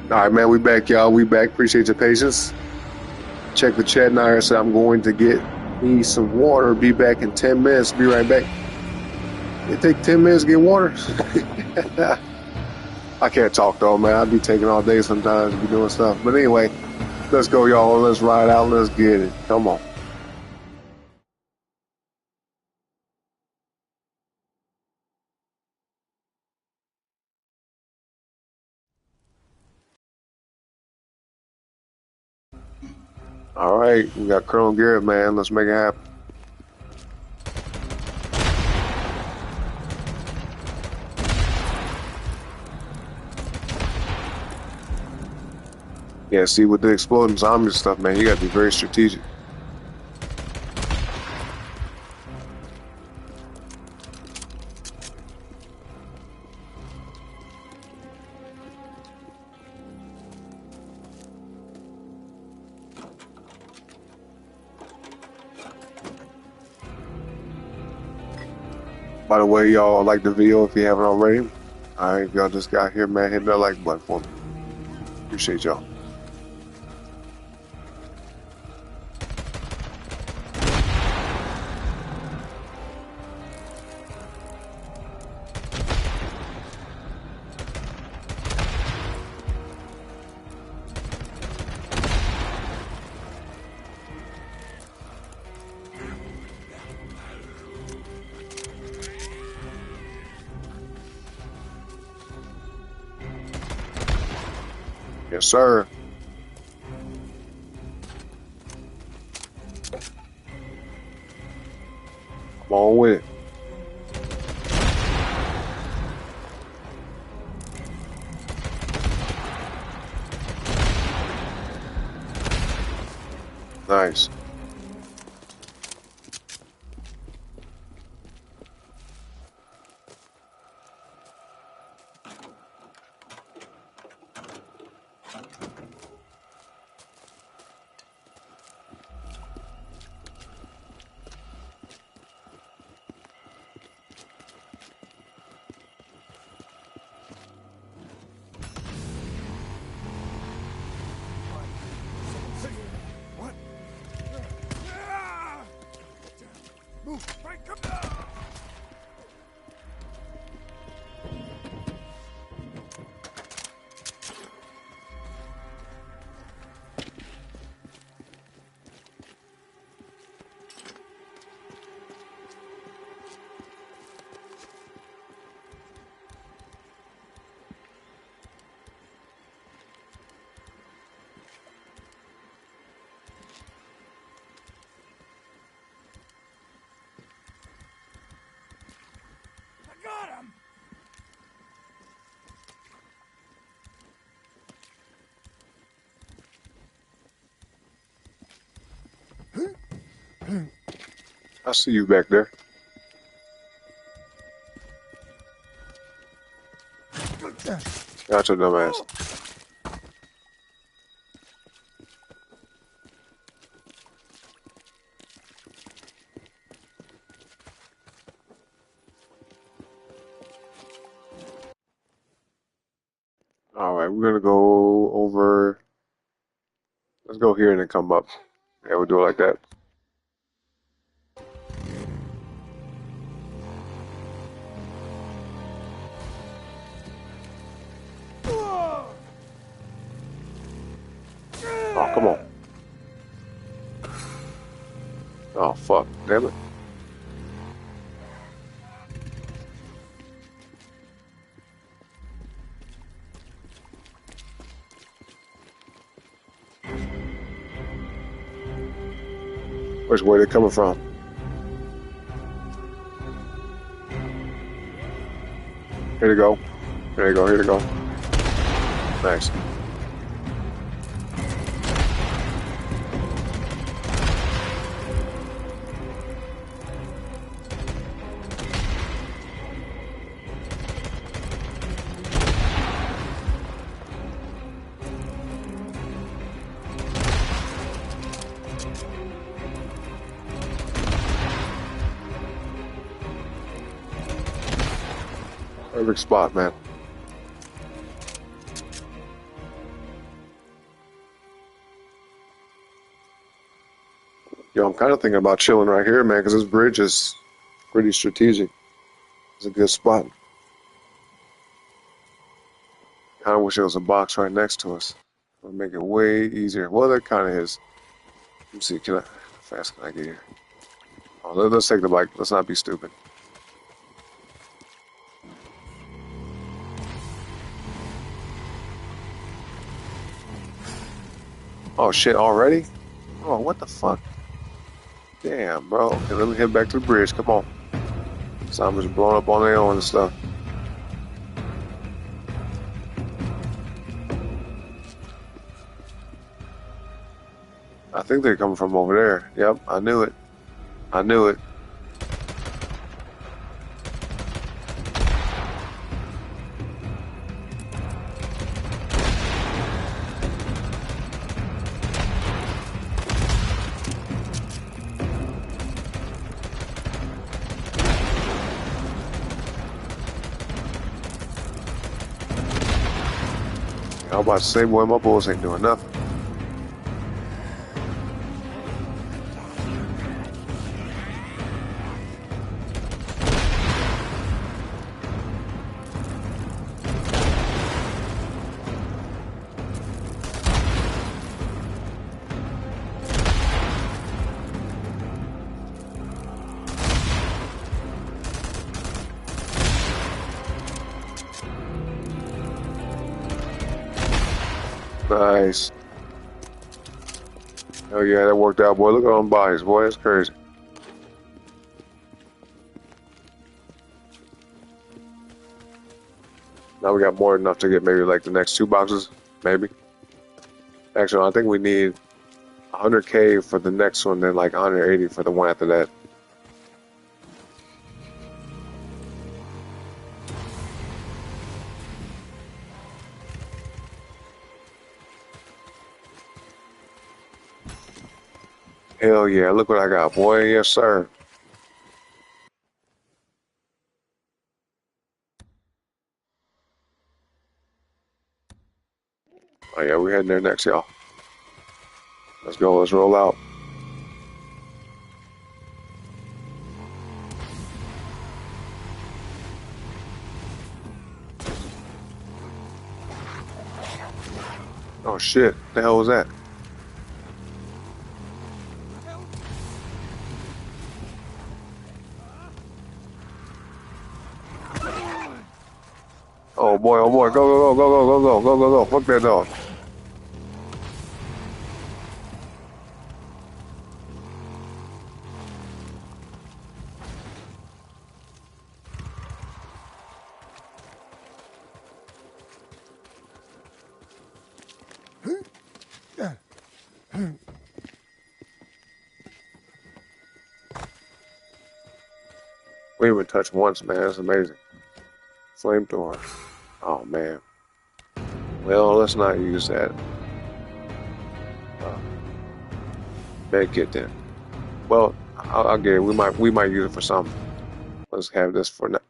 All right, man, we back, y'all. We back. Appreciate your patience. Check the chat now. I said I'm going to get me some water. Be back in 10 minutes. Be right back. It take 10 minutes to get water. I can't talk though, man. I'd be taking all day sometimes to be doing stuff. But anyway, let's go, y'all. Let's ride out. Let's get it. Come on. All right, we got Colonel Garrett, man. Let's make it happen. Yeah, see, with the exploding zombie stuff, man, you gotta be very strategic. By the way, y'all like the video if you haven't already. All right, if y'all just got here, man, hit that like button for me. Appreciate y'all. Yes, sir. Come on with it. Nice. I see you back there. Got your dumb ass. All right, we're gonna go over. Let's go here and then come up. Yeah, we'll do it like that. Oh, come on. Oh, fuck. Damn it. Which way they coming from? Here they go. Here they go. Here they go. Nice. Perfect spot, man. I'm kind of thinking about chilling right here, man, because this bridge is pretty strategic. It's a good spot. Kind of wish there was a box right next to us. It would make it way easier. Well, that kind of is. Let me see. How fast can I get here? Oh, let's take the bike. Let's not be stupid. Oh shit! Already? Oh, what the fuck? Damn, bro. Okay, let me head back to the bridge. Come on. Zombies are blowing up on their own and stuff. I think they're coming from over there. Yep, I knew it. I knew it. I was about to say, boy, my bullets ain't doing nothing. Nice. Oh yeah, that worked out, boy. Look at them bodies, boy. That's crazy. Now we got more than enough to get maybe like the next 2 boxes, maybe. Actually, I think we need 100K for the next one, then like 180 for the one after that. Hell yeah, look what I got, boy. Yes, sir. Oh yeah, we're heading there next, y'all. Let's go, let's roll out. Oh shit, the hell was that? Oh boy, go, go, go, go, go, go, go, go, go, fuck that dog. We even touched once, man, that's amazing. Flamethrower. Oh man. Well, let's not use that. Make it then. Well, I'll get it. We might use it for something. Let's have this for now.